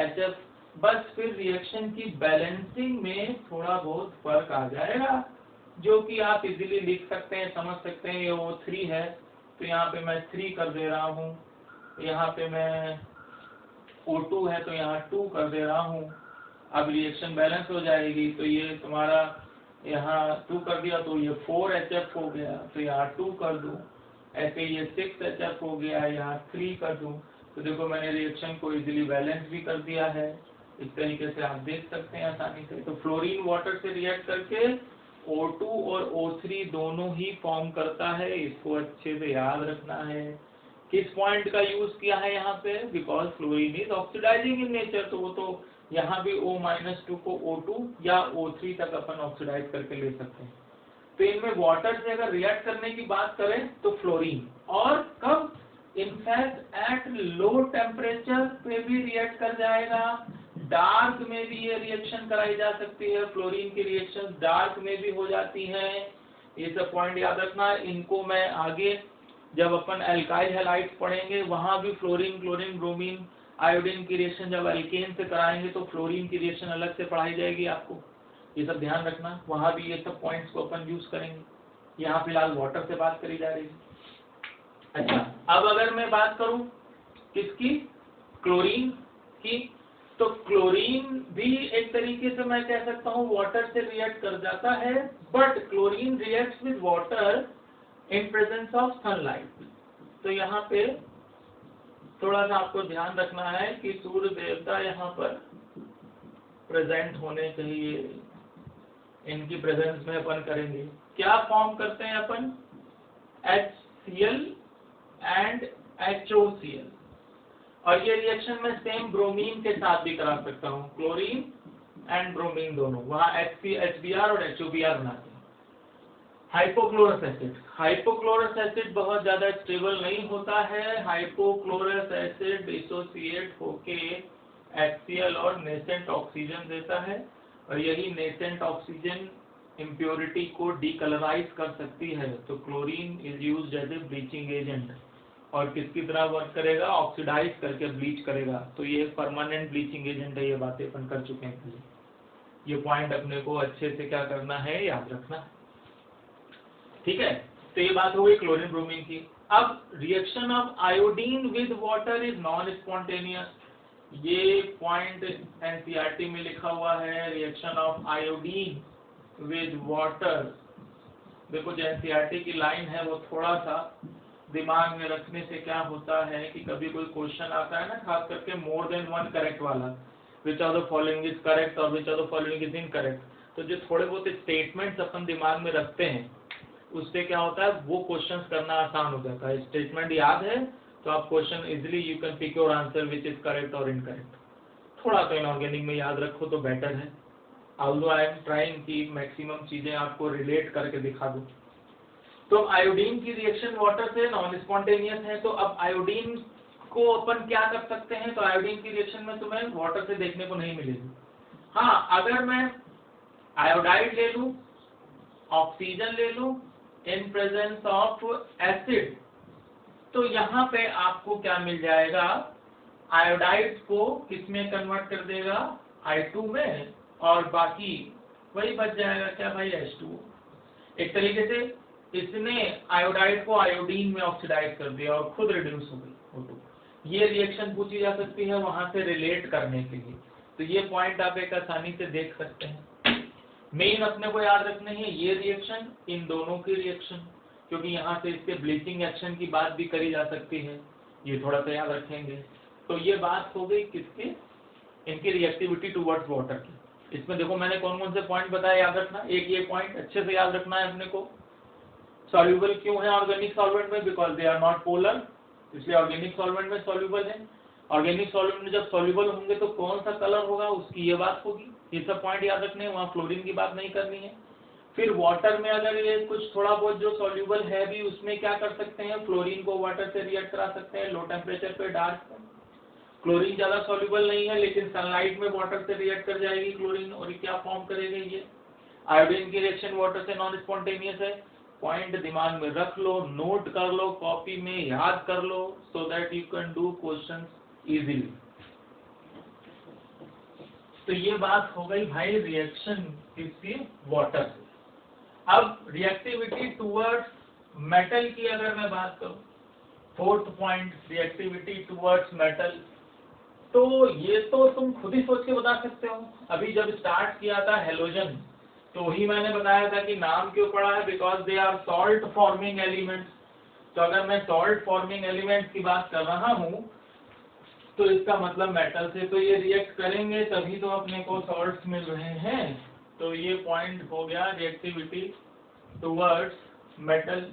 HF। बस फिर रिएक्शन की बैलेंसिंग में थोड़ा बहुत फर्क आ जाएगा, जो कि आप इजीली लिख सकते हैं, समझ सकते हैं। ये O3 है तो यहाँ पे मैं 3 कर दे रहा हूँ, यहाँ पे मैं O2 है तो यहाँ 2 कर दे रहा हूँ। अब रिएक्शन बैलेंस हो जाएगी, तो ये तुम्हारा यहाँ 2 कर दिया तो ये 4HF हो गया, तो यहाँ 2 कर दूं, ऐसे ये 6HF हो गया, यहाँ 3 कर दूं। तो देखो मैंने रिएक्शन को इजीली बैलेंस भी कर दिया है, इस तरीके से आप देख सकते हैं आसानी से। तो फ्लोरीन वाटर से रिएक्ट करके O2 और O3 दोनों ही फॉर्म करता है, इसको अच्छे से याद रखना है। किस पॉइंट का यूज किया है यहाँ पे, because fluorine is oxidizing in nature, तो वो तो यहाँ भी O-2 को O2 या O3 तक अपन ऑक्सीडाइज करके ले सकते हैं। तो इनमें वाटर से अगर रिएक्ट करने की बात करें तो फ्लोरीन, और कब, इनफैक्ट एट लो टेम्परेचर पे भी रिएक्ट कर जाएगा, डार्क में भी ये रिएक्शन कराई जा सकती है, फ्लोरीन की रिएक्शन डार्क में भी हो जाती है। ये सब पॉइंट याद रखना, इनको मैं आगे जब अपन एल्काइल हैलाइड्स पढ़ेंगे वहां भी फ्लोरीन, क्लोरीन, ब्रोमीन, आयोडीन की रिएक्शन जब एल्केन से कराएंगे तो फ्लोरीन की रिएक्शन अलग से पढ़ाई जाएगी आपको, ये सब ध्यान रखना। वहां भी ये सब पॉइंट्स को अपन यूज करेंगे। यहाँ फिलहाल वाटर से बात करी जा रही है। अच्छा, अब अगर मैं बात करूं किसकी, क्लोरीन की, तो क्लोरीन भी एक तरीके से मैं कह सकता हूं वाटर से रिएक्ट कर जाता है, but chlorine reacts with water in presence of sunlight. तो यहाँ पे थोड़ा सा आपको ध्यान रखना है कि सूर्य देवता यहाँ पर प्रेजेंट होने चाहिए, इनकी प्रेजेंस में अपन करेंगे। क्या फॉर्म करते हैं अपन, HCl एंड HOCl, और ये रिएक्शन में सेम ब्रोमीन के साथ भी करा सकता हूँ, क्लोरीन एंड ब्रोमीन दोनों, वहाँ HBr और HOBr बनाते हैं। हाइपोक्लोरस एसिड, हाइपोक्लोरस एसिड बहुत ज्यादा स्टेबल नहीं होता है। हाइपोक्लोरस एसिड डिसोसिएट होके HCl और नेसेंट ऑक्सीजन देता है, और यही नेसेंट ऑक्सीजन इम्प्योरिटी को डीकलराइज कर सकती है। तो chlorine is used as a bleaching agent, और किसकी तरह वर्क करेगा, ऑक्सीडाइज करके ब्लीच करेगा। तो ये परमानेंट ब्लीचिंग एजेंट है, ये बातें अपन कर चुके हैं पहले। ये पॉइंट अपने को अच्छे से क्या करना है, याद रखना, ठीक है। तो ये बात हो गई क्लोरीन ब्रोमीन की। अब reaction of iodine with water is non spontaneous, ये पॉइंट एनसीईआरटी में लिखा हुआ है, reaction of iodine with water. देखो जो एनसीईआरटी की लाइन है वो थोड़ा सा दिमाग में रखने से क्या होता है कि कभी कोई क्वेश्चन आता है ना, खास करके मोर देन वन करेक्ट वाला, which of the following is correct और which of the following is incorrect, तो जो थोड़े बहुत स्टेटमेंट्स अपन दिमाग में रखते हैं उससे क्या होता है, वो क्वेश्चंस करना आसान हो जाता है। स्टेटमेंट याद है तो आप question easily you can pick your answer which is correct और इनकरेक्ट। थोड़ा तो इनऑर्गेनिक में याद रखो तो बेटर है, ऑल्दो आई एम ट्राइंग कि मैक्सिमम चीजें आपको रिलेट करके दिखा दूं। तो आयोडीन की रिएक्शन वाटर से नॉन स्पॉन्टेनियस है, तो अब आयोडीन को अपन क्या कर सकते हैं, तो आयोडीन की रिएक्शन में तुम्हें वाटर से देखने को नहीं मिलेगी। हाँ, अगर मैं आयोडाइड ले लूं, ऑक्सीजन ले लूं इन प्रेजेंस ऑफ एसिड, तो यहाँ पे आपको क्या मिल जाएगा, आयोडाइड को किसमें कन्वर्ट कर देगा, I2 में, और बाकी वही बच जाएगा क्या भाई, H2O। एक तरीके से इसने आयोडाइड को आयोडीन में ऑक्सीडाइज कर दिया और खुद रिड्यूस हो गई O2। ये रिएक्शन पूछी जा सकती है वहां से रिलेट करने के लिए, तो ये पॉइंट आप एक आसानी से देख सकते हैं। मेन अपने को याद रखने है ये रिएक्शन, इन दोनों की रिएक्शन, क्योंकि यहाँ से इसके ब्लीचिंग एक्शन की बात भी करी जा सकती है, ये थोड़ा सा याद रखेंगे। तो ये बात हो गई किसकी, इनकी रिएक्टिविटी टुवर्ड्स वाटर की। इसमें देखो मैंने कौन कौन से पॉइंट बताए, याद रखना। एक ये पॉइंट अच्छे से याद रखना है अपने को, सॉल्युबल क्यों है ऑर्गेनिक सॉल्वेंट में, because they are not polar, इसलिए ऑर्गेनिक सॉल्वेंट में सॉल्युबल है। ऑर्गेनिक सॉल्वेंट में जब सॉल्युबल होंगे तो कौन सा कलर होगा, उसकी ये बात होगी। ये सब पॉइंट याद रखने हैं, वहाँ फ्लोरीन की बात नहीं करनी है। फिर वाटर में अगर ये कुछ थोड़ा बहुत जो सॉल्युबल है भी, उसमें क्या कर सकते हैं, फ्लोरीन को वाटर से रिएक्ट करा सकते हैं लो टेम्परेचर पे डार्क। क्लोरीन ज्यादा सॉल्युबल नहीं है, लेकिन सनलाइट में वाटर से रिएक्ट कर जाएगी क्लोरीन, और क्या फॉर्म करेगी ये। आयोडीन की रिएक्शन वाटर से नॉन स्पॉन्टेनियस है। पॉइंट दिमाग में रख लो, नोट कर लो, कॉपी में याद कर लो, so that you can do questions easily. तो ये बात हो गई भाई रिएक्शन किसकी, वाटर से। अब रिएक्टिविटी टुवर्ड्स मेटल की अगर मैं बात करूं, fourth point reactivity towards metal, तो ये तो तुम खुद ही सोच के बता सकते हो। अभी जब स्टार्ट किया था हेलोजन, तो ही मैंने बताया था कि नाम क्यों पड़ा है, because they are salt forming elements. तो अगर मैं सॉल्ट फॉर्मिंग एलिमेंट्स की बात कर रहा हूँ, तो इसका मतलब मेटल से तो ये रिएक्ट करेंगे, तभी तो अपने को सॉल्ट्स मिल रहे हैं। तो ये पॉइंट हो गया reactivity towards metal.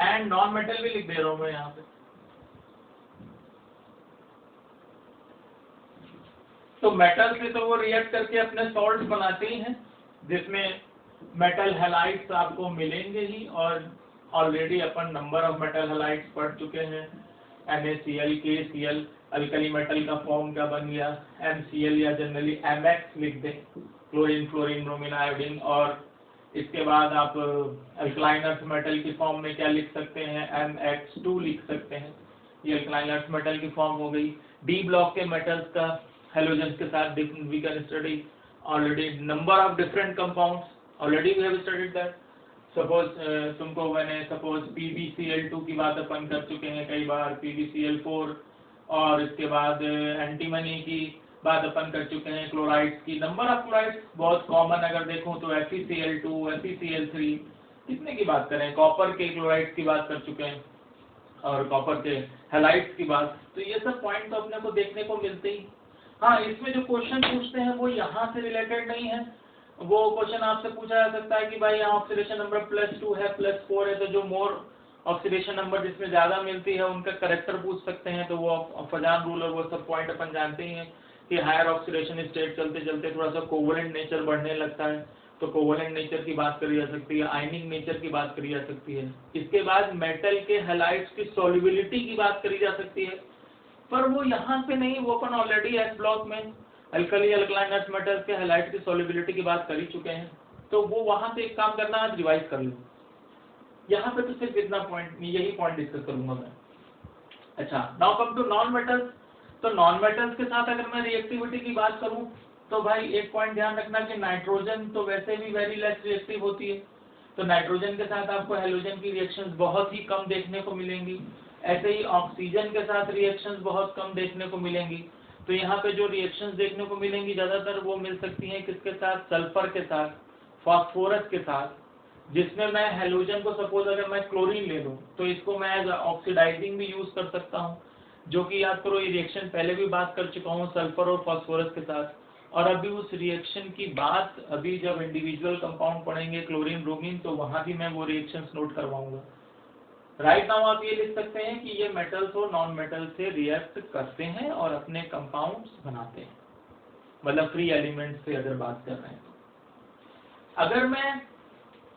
And non metal भी लिख दे रहा हूं मैं यहाँ पे। तो मेटल से तो वो रिएक्ट करके अपने सॉल्ट बनाते ही हैं, जिसमें मेटल हैलाइड्स आपको मिलेंगे ही, और already upon number of metal halides पढ़ चुके हैं। NaCl, KCl, अल्कली मेटल का फॉर्म क्या बन गया, MCl, या जनरली MX लिख दें, क्लोरीन फ्लोरीन ब्रोमीन आयोडीन। और इसके बाद आप अल्कलाइन अर्थ मेटल की फॉर्म में क्या लिख सकते हैं, MX2 लिख सकते हैं। ये अल्कलाइन अर्थ मेटल की फॉर्म हो गई। डी ब्लॉक के मेटल्स का हेलोजन के साथ we can study already number of different compounds, already we have studied that. Suppose तुमको मैंने सपोज PbCl2 की बात अपन कर चुके हैं कई बार, PbCl4, और इसके बाद एंटीमनी की बात अपन कर चुके हैं, क्लोराइड्स की। नंबर ऑफ क्लोराइड्स बहुत कॉमन अगर देखूं तो FeCl2, FeCl3, कितने की बात करें, कॉपर के क्लोराइड्स की बात कर चुके हैं, और कॉपर के हैलाइड्स की बात। तो ये सब पॉइंट तो अपने को देखने को मिलते ही। हाँ, इसमें जो क्वेश्चन पूछते हैं वो यहाँ से रिलेटेड नहीं है। वो क्वेश्चन आपसे पूछा जा सकता है कि भाई यहाँ ऑक्सीडेशन नंबर +2 है, +4 है, तो जो मोर ऑक्सीडेशन नंबर जिसमें ज्यादा मिलती है उनका करेक्टर पूछ सकते हैं। तो वो फजान रूल और वो सब पॉइंट अपन जानते ही हैं कि हायर ऑक्सीडेशन स्टेट चलते चलते थोड़ा सा कोवलेंट नेचर बढ़ने लगता है, तो कोवलेंट नेचर की बात करी जा सकती है, आयनिंग नेचर की बात करी जा सकती है। इसके बाद मेटल के हैलाइड्स की सॉल्युबिलिटी की बात करी जा सकती है, पर वो यहाँ पे नहीं, वो अपन ऑलरेडी एस ब्लॉक में अल्कली अल्कलाइन अर्थ मेटल्स के हैलाइड की सॉल्युबिलिटी की बात कर ही चुके हैं। तो वो वहां से एक काम करना, आज रिवाइज कर लो। यहाँ पे तो सिर्फ इतना पॉइंट, यही पॉइंट डिस्कस करूंगा मैं। अच्छा, now come to non metals. तो नॉन मेटल्स के साथ अगर मैं रिएक्टिविटी की बात करूं, तो भाई एक पॉइंट ध्यान रखना कि नाइट्रोजन तो वैसे भी वेरी लेस रिएक्टिव होती है, तो नाइट्रोजन के साथ आपको हेलोजन की रिएक्शंस बहुत ही कम देखने को मिलेंगी। ऐसे ही ऑक्सीजन के साथ रिएक्शंस बहुत कम देखने को मिलेंगी। तो यहाँ पे जो रिएक्शंस देखने को मिलेंगी ज्यादातर वो मिल सकती हैं किसके साथ, सल्फर के साथ, फास्फोरस के साथ, जिसमें मैं हेलोजन को सपोज अगर मैं क्लोरीन ले लूं तो इसको मैं एज ऑक्सीडाइजिंग भी यूज कर सकता हूं, जो कि याद करो ये रिएक्शन पहले भी बात कर चुका हूं सल्फर और फास्फोरस के साथ। और अभी उस रिएक्शन की बात अभी जब इंडिविजुअल कंपाउंड पढ़ेंगे क्लोरीन ब्रोमीन, तो वहां भी मैं वो रिएक्शंस नोट करवाऊंगा। राइट नाउ आप ये लिख सकते हैं कि ये मेटल्स और नॉन मेटल से रिएक्ट करते हैं और अपने कंपाउंड्स बनाते हैं, मतलब फ्री एलिमेंट से अगर बात कर रहे हैं। अगर मैं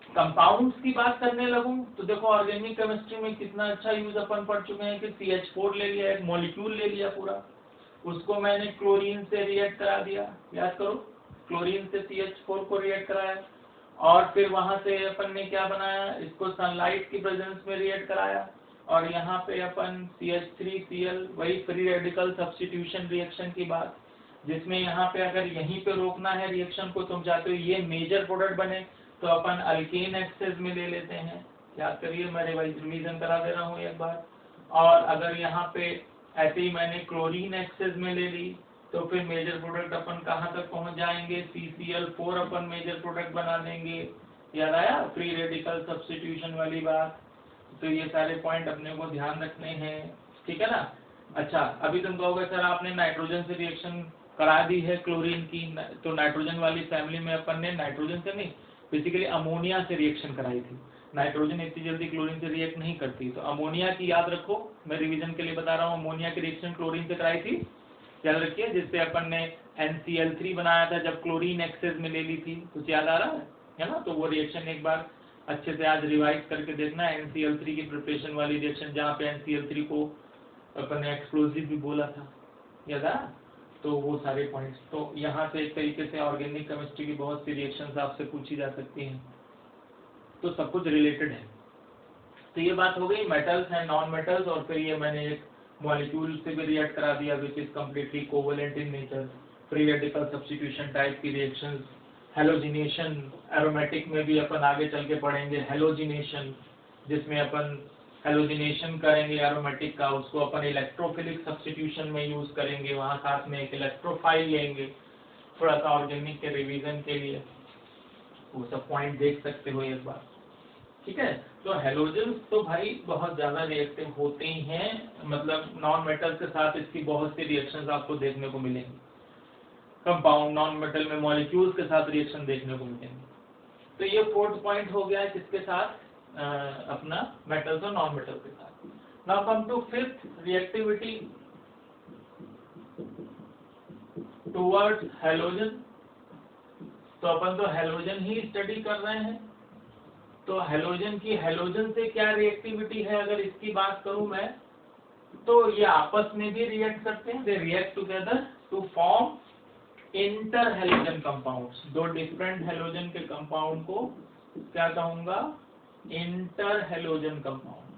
कंपाउंड्स की बात करने लगूं तो देखो ऑर्गेनिक केमिस्ट्री में कितना अच्छा यूज अपन पढ़ चुके हैं कि CH4 ले लिया, एक मॉलिक्यूल ले लिया पूरा, उसको मैंने क्लोरीन से रिएक्ट करा दिया, याद करो क्लोरीन से CH4 को रिएक्ट कराया, और फिर वहां से अपन ने क्या बनाया, इसको सनलाइट की प्रेजेंस में रिएक्ट कराया, और यहाँ पे अपन CH3Cl, वही फ्री रेडिकल सब्स्टिट्यूशन रिएक्शन की बात, जिसमें यहाँ पे अगर यहीं पे रोकना है रिएक्शन को, तुम चाहते हो ये मेजर प्रोडक्ट बने तो अपन अल्केन एक्सेस में ले लेते हैं, याद करिए मैं रिवीजन करा दे रहा हूँ एक बार। और अगर यहाँ पे ऐसे ही मैंने क्लोरीन एक्सेस में ले ली तो फिर मेजर प्रोडक्ट अपन कहाँ तक पहुंच जाएंगे, CCl4 अपन मेजर प्रोडक्ट बना देंगे, याद आया फ्री रेडिकल सब्स्टिट्यूशन वाली बात। तो ये सारे पॉइंट अपने को ध्यान रखने हैं, ठीक है ना। अच्छा, अभी तुम कहोगे सर आपने नाइट्रोजन से रिएक्शन करा दी है क्लोरीन की, तो नाइट्रोजन वाली फैमिली में अपन ने नाइट्रोजन से नहीं, बेसिकली अमोनिया से रिएक्शन कराई थी। नाइट्रोजन इतनी जल्दी क्लोरीन से रिएक्ट नहीं करती, तो अमोनिया की याद रखो, मैं रिवीजन के लिए बता रहा हूँ, अमोनिया की रिएक्शन क्लोरीन से कराई थी, याद रखिए, जिससे अपन ने NCl3 बनाया था जब क्लोरीन एक्सेस में ले ली थी, कुछ याद आ रहा है ना। तो वो रिएक्शन एक बार अच्छे से आज रिवाइज करके देखना, NCl3 की प्रिपरेशन वाली रिएक्शन, जहाँ पे NCl3 को अपन ने एक्सप्लोजिव भी बोला था, याद आ। तो वो सारे पॉइंट्स, तो यहाँ से एक तरीके से ऑर्गेनिक केमिस्ट्री की बहुत सी रिएक्शंस आपसे पूछी जा सकती हैं, तो सब कुछ रिलेटेड है। तो ये बात हो गई मेटल्स एंड नॉन मेटल्स, और फिर ये मैंने एक मॉलिक्यूल से भी रिएक्ट करा दिया which is completely covalent in nature, free radical substitution type की रिएक्शंस, हेलोजिनेशन, एरोमेटिक में भी अपन आगे चल के पढ़ेंगे हेलोजिनेशन, जिसमें अपन हेलोजिनेशन करेंगे एरोमेटिक का, उसको अपन इलेक्ट्रोफिलिक सब्स्टिट्यूशन में यूज करेंगे, वहाँ साथ में एक इलेक्ट्रोफाइल लेंगे, थोड़ा सा ऑर्गेनिक के रिवीजन के लिए, वो सब पॉइंट देख सकते हो एक बार, ठीक है। तो हेलोजन तो भाई बहुत ज्यादा रिएक्टिव होते ही हैं, मतलब नॉन मेटल के साथ इसकी बहुत सी रिएक्शंस आपको देखने को मिलेंगी, कंपाउंड नॉन मेटल में मॉलिक्यूल्स के साथ रिएक्शन देखने को मिलेंगे। तो ये फोर्थ पॉइंट हो गया है किसके साथ, अपना मेटल्स और नॉन मेटल के साथ। Now come to fifth, reactivity towards halogen. तो अपन तो हेलोजन ही स्टडी कर रहे हैं, तो हेलोजन की हेलोजन से क्या रिएक्टिविटी है, अगर इसकी बात करूं मैं, तो ये आपस में भी रिएक्ट करते हैं, they react together to form inter halogen compounds. दो डिफरेंट हेलोजन के कंपाउंड को क्या कहूंगा, इंटर हेलोजन कंपाउंड,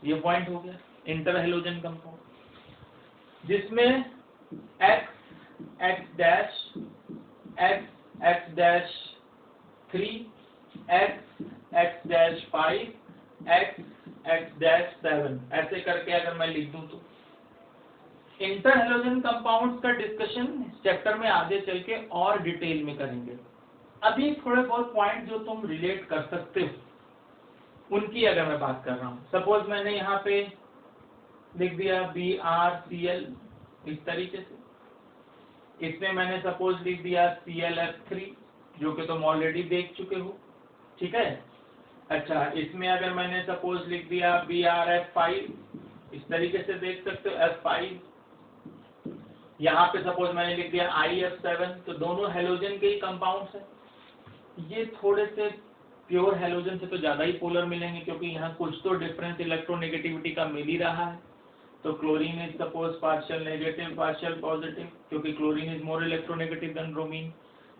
ये पॉइंट हो गया इंटर हेलोजन कंपाउंड, जिसमें X, X dash, X, X dash 3, X, X dash 5, X, X dash 7, ऐसे करके अगर मैं लिख दूं तो इंटर हेलोजन कंपाउंड्स का डिस्कशन इस चैप्टर में आगे चल के और डिटेल में करेंगे। अभी थोड़े बहुत पॉइंट जो तुम रिलेट कर सकते हो उनकी अगर मैं बात कर रहा हूँ, सपोज मैंने यहाँ पे लिख दिया BrCl इस तरीके से, इसमें मैंने सपोज लिख दिया ClF3 जो कि तुम ऑलरेडी देख चुके हो, ठीक है। अच्छा, इसमें अगर मैंने सपोज लिख दिया BrF5 इस तरीके से देख सकते हो F5, यहाँ पे सपोज मैंने लिख दिया IF7, तो दोनों हेलोजन के ही कंपाउंड्स हैं। ये थोड़े से प्योर हेलोजन से तो ज्यादा ही पोलर मिलेंगे, क्योंकि यहाँ कुछ तो डिफरेंस इलेक्ट्रोनेगेटिविटी का मिल ही रहा है। तो chlorine is suppose partial negative partial positive, क्योंकि chlorine is more electronegative than bromine,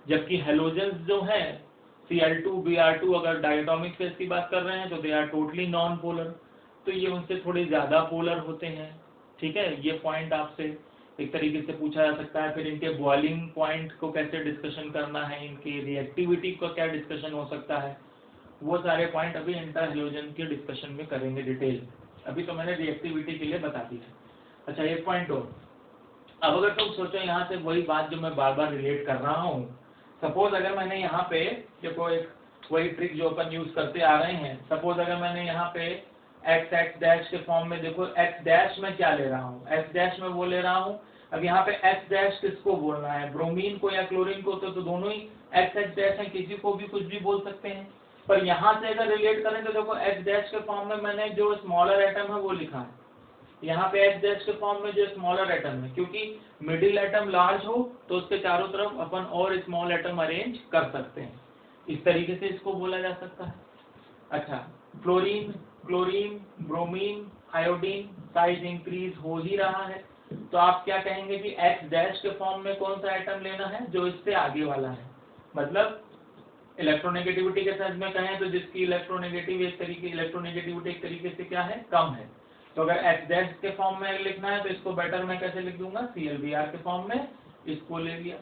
जबकि हेलोजन्स जो हैं Cl2 Br2 अगर डायटोमिक फेज की बात कर रहे हैं तो they are totally non polar, तो ये उनसे थोड़े ज्यादा पोलर होते हैं, ठीक है। ये पॉइंट आपसे एक तरीके से पूछा जा सकता है। फिर इनके बॉइलिंग पॉइंट को कैसे डिस्कशन करना है, इनकी रिएक्टिविटी का क्या डिस्कशन हो सकता है, वो सारे पॉइंट अभी इंटर हेलोजन के डिस्कशन में करेंगे डिटेल। अभी तो मैंने रिएक्टिविटी के लिए बता दी है। अच्छा, एक पॉइंट और, अब अगर तुम सोचो यहाँ से वही बात जो मैं बार बार रिलेट कर रहा हूँ, सपोज अगर मैंने यहाँ पे देखो एक वही ट्रिक जो अपन यूज करते आ रहे हैं, सपोज अगर मैंने यहाँ पे एक्स एक्स डैश के फॉर्म में, देखो एक्स डैश में क्या ले रहा हूँ, एक्स डैश में वो ले रहा हूँ। अब यहाँ पे एक्स डैश किसको बोलना है, ब्रोमीन को या क्लोरीन को, तो दोनों ही एक्स एक्स डैश है, किसी को भी कुछ भी बोल सकते हैं। पर यहाँ से अगर रिलेट करें तो देखो एच डैश के फॉर्म में मैंने जो स्मॉलर एटम है वो लिखा है, यहाँ पे एच डैश के फॉर्म में जो स्मॉलर एटम है, क्योंकि मिडिल एटम लार्ज हो तो उसके चारों तरफ अपन और स्मॉल एटम अरेंज कर सकते हैं, इस तरीके से इसको बोला जा सकता है। अच्छा, fluorine, chlorine, bromine, iodine size increase हो ही रहा है, तो आप क्या कहेंगे कि एच डैश के फॉर्म में कौन सा एटम लेना है, जो इससे आगे वाला है, मतलब इलेक्ट्रोनेगेटिविटी के सेंस में कहें तो जिसकी इलेक्ट्रोनेगेटिविटी एक तरीके से क्या है, कम है। तो अगर एच डैश के फॉर्म में लिखना है तो इसको बेटर मैं कैसे लिख दूंगा, ClBr के फॉर्म में इसको ले लिया।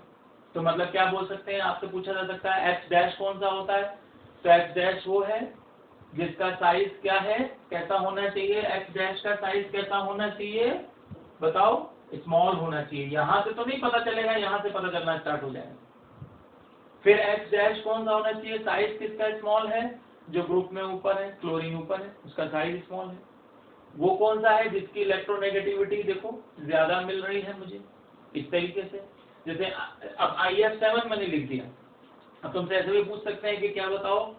तो मतलब क्या बोल सकते हैं, आपसे पूछा जा सकता है एच डैश कौन सा होता है, तो एच डैश वो है जिसका साइज क्या है, कैसा होना चाहिए, एच डैश का साइज कैसा होना चाहिए, बताओ, स्मॉल होना चाहिए। यहाँ से तो नहीं पता चलेगा, यहाँ से पता चलना स्टार्ट हो जाएगा। फिर एच डैश कौन सा होना चाहिए, साइज किसका स्मॉल है, जो ग्रुप में ऊपर है, क्लोरीन ऊपर है, उसका साइज स्मॉल है। वो कौन सा है जिसकी इलेक्ट्रोनेगेटिविटी देखो ज्यादा मिल रही है मुझे, इस तरीके से। जैसे अब IF7 मैंने लिख दिया, अब तुमसे ऐसे भी पूछ सकते हैं कि क्या बताओ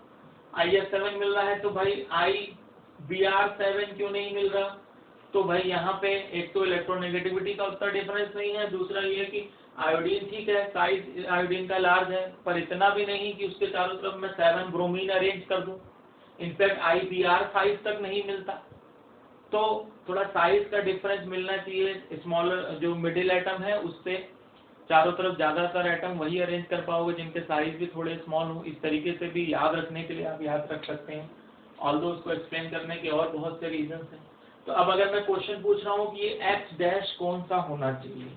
IF7 मिल रहा है तो भाई IBr7 क्यों नहीं मिल रहा, तो भाई यहाँ पे एक तो इलेक्ट्रोनेगेटिविटी का उतना डिफरेंस नहीं है, दूसरा ये कि आयोडीन ठीक है, साइज आयोडीन का लार्ज है, पर इतना भी नहीं कि उसके चारों तरफ मैं 7 ब्रोमीन अरेंज कर दूं। इनफैक्ट IBr5 तक नहीं मिलता, तो थोड़ा साइज का डिफरेंस मिलना चाहिए, स्मॉलर जो मिडिल एटम है उससे चारों तरफ ज्यादातर एटम वही अरेंज कर पाओगे जिनके साइज भी थोड़े स्मॉल हो। इस तरीके से भी याद रखने के लिए आप याद रख सकते हैं, ऑल्दो उसको एक्सप्लेन करने के और बहुत से रीजन हैं। तो अब अगर मैं क्वेश्चन पूछ रहा हूँ कि ये एच डैश कौन सा होना चाहिए,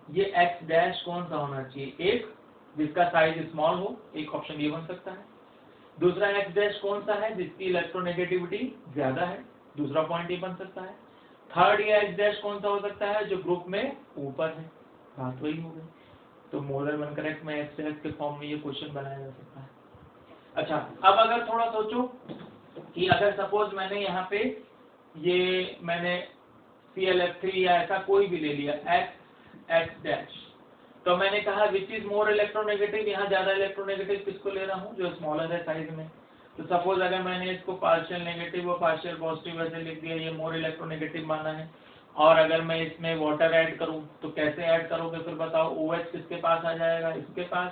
ये एच डैश कौन सा होना चाहिए, एक जिसका साइज स्मॉल हो, एक ऑप्शन ये बन सकता है। दूसरा एच डैश कौन सा है जिसकी इलेक्ट्रोनेगेटिविटी ज्यादा है, दूसरा पॉइंट ये बन सकता है। थर्ड ये एच डैश कौन सा हो सकता है जो ग्रुप में ऊपर है, बात वही हो गई। तो मोर देन वन करेक्ट में एच डैश के फॉर्म में ये क्वेश्चन बनाया जा सकता है। अच्छा, अब अगर थोड़ा सोचो कि अगर सपोज मैंने यहाँ पे ये मैंने ClF3 या ऐसा कोई भी ले लिया एच डैश, तो मैंने कहा विच इज मोर इलेक्ट्रोनेगेटिव, यहाँ ज्यादा इलेक्ट्रोनेगेटिव किसको ले रहा हूँ, जो स्मॉलर है साइज में। तो सपोज अगर मैंने इसको पार्शियल नेगेटिव और पार्शियल पॉजिटिव ऐसे लिख दिया, ये मोर इलेक्ट्रोनेगेटिव माना है। और अगर मैं इसमें वाटर ऐड करूं तो कैसे ऐड करोगे, फिर बताओ, OH किसके पास आ जाएगा, इसके पास,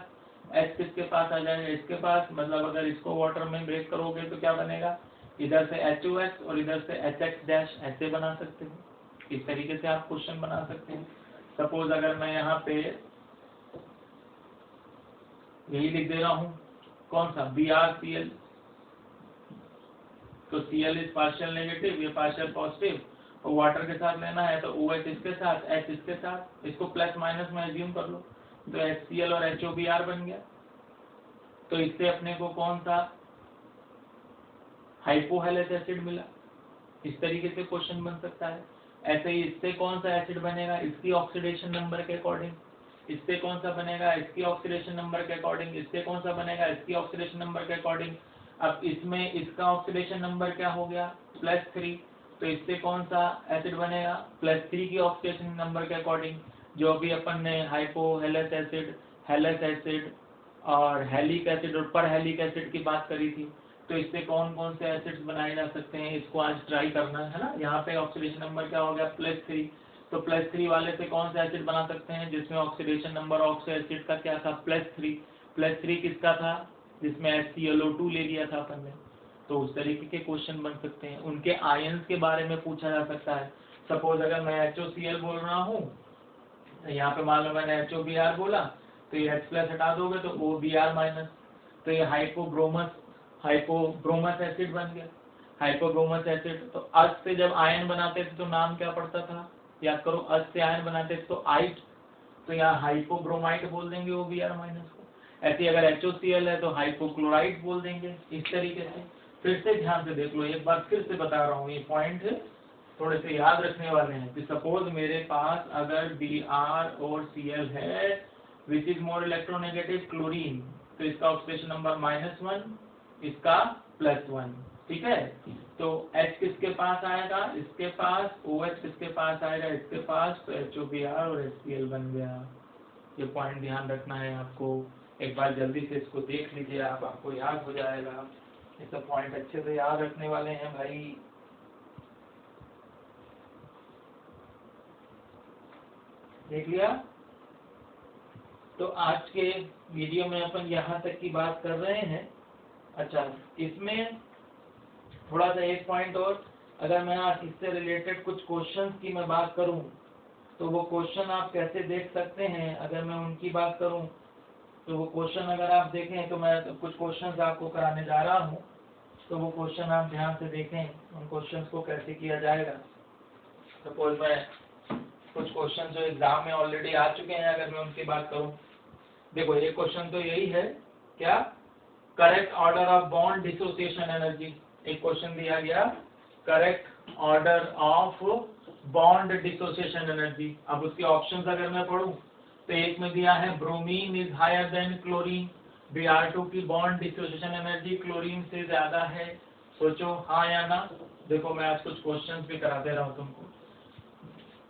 H किसके पास आ जाएगा, इसके पास। मतलब अगर इसको वाटर में ब्रेक करोगे तो क्या बनेगा, इधर से HOH और इधर से HX डैश, ऐसे बना सकते हो। इस तरीके से आप क्वेश्चन बना सकते हैं। सपोज अगर मैं यहाँ पे यही लिख दे रहा हूँ, कौन सा, BrCl, तो Cl इज पार्शियल नेगेटिव, ये पार्शियल पॉजिटिव, और वाटर के साथ लेना है तो OH इसके साथ, H इसके साथ, इसको प्लस माइनस में एज्यूम कर लो, तो HCl और HOBr बन गया। तो इससे अपने को कौन सा हाइपोहेलेस एसिड मिला, इस तरीके से क्वेश्चन बन सकता है। ऐसे ही इससे कौन सा एसिड बनेगा, इसकी ऑक्सीडेशन नंबर के अकॉर्डिंग, इससे कौन सा बनेगा, इसकी ऑक्सीडेशन नंबर के अकॉर्डिंग, इससे कौन सा बनेगा, इसकी ऑक्सीडेशन नंबर के अकॉर्डिंग। अब इसमें इसका ऑक्सीडेशन नंबर क्या हो गया, +3, तो इससे कौन सा एसिड बनेगा, +3 की ऑक्सीडेशन नंबर के अकॉर्डिंग। जो अभी अपन ने हाइपोहेलेस एसिड, हेलेस एसिड और हेलिक एसिड और परहेलिक एसिड की बात करी थी, तो इससे कौन कौन से एसिड्स बनाए जा सकते हैं, इसको आज ट्राई करना है ना। यहाँ पे ऑक्सीडेशन नंबर क्या हो गया, +3, तो +3 वाले से कौन सा एसिड बना सकते हैं जिसमें ऑक्सीडेशन नंबर ऑक्सो एसिड का क्या था, +3 किसका था, जिसमें HClO2 ले लिया था अपन ने। तो उस तरीके के क्वेश्चन बन सकते हैं। उनके आयंस के बारे में पूछा जा सकता है। सपोज अगर मैं HOCl बोल रहा हूँ, यहाँ पे मान लो मैंने HOBr बोला, तो ये H+ हटा दोगे तो OBr-, तो ये हाइपोब्रोमस एसिड बन गया। हाइपोब्रोमस एसिड, तो अस से जब आयन बनाते थे तो नाम क्या पड़ता था, याद करो, अस से आयन बनाते थे तो आइट, तो यहाँ हाइपोब्रोमाइट बोल देंगे OBr- को। ऐसे अगर HOCl है तो हाइपोक्लोराइड बोल देंगे, इस तरीके से। फिर से ध्यान से देख लो, एक बार फिर से बता रहा हूँ, ये पॉइंट थोड़े से याद रखने वाले हैं। कि सपोज मेरे पास अगर Br और Cl है, which is more electronegative, chlorine, तो इसका ऑक्सीडेशन नंबर -1, इसका +1, ठीक है। तो H किसके पास आएगा, इसके पास, OH किसके पास आएगा, इसके पास, तो HOBr और HCl बन गया। ये पॉइंट ध्यान रखना है आपको। एक बार जल्दी से इसको देख लीजिए आप, आपको याद हो जाएगा। ये सब पॉइंट अच्छे से याद रखने वाले हैं भाई। देख लिया। तो आज के वीडियो में अपन यहाँ तक की बात कर रहे हैं। अच्छा, इसमें थोड़ा सा एक पॉइंट और, अगर मैं आज इससे रिलेटेड कुछ क्वेश्चंस की मैं बात करूं तो वो क्वेश्चन आप कैसे देख सकते हैं, अगर मैं उनकी बात करूं तो वो क्वेश्चन अगर आप देखें तो मैं तो कुछ क्वेश्चंस आपको कराने जा रहा हूं, तो वो क्वेश्चन आप ध्यान से देखें उन क्वेश्चंस को कैसे किया जाएगा। सपोज मैं कुछ क्वेश्चन जो एग्जाम में ऑलरेडी आ चुके हैं अगर मैं उनकी बात करूं, देखो एक क्वेश्चन तो यही है, क्या correct order of bond dissociation energy. एक क्वेश्चन दिया गया correct order of bond dissociation energy. अब उसके ऑप्शंस अगर मैं पढ़ूं तो एक में दिया है bromine is higher than chlorine, Br2 की बॉन्ड डिसोसिएशन एनर्जी क्लोरीन से ज्यादा है, सोचो हाँ या ना। देखो मैं आज कुछ क्वेश्चंस भी करा दे रहा हूँ तुमको।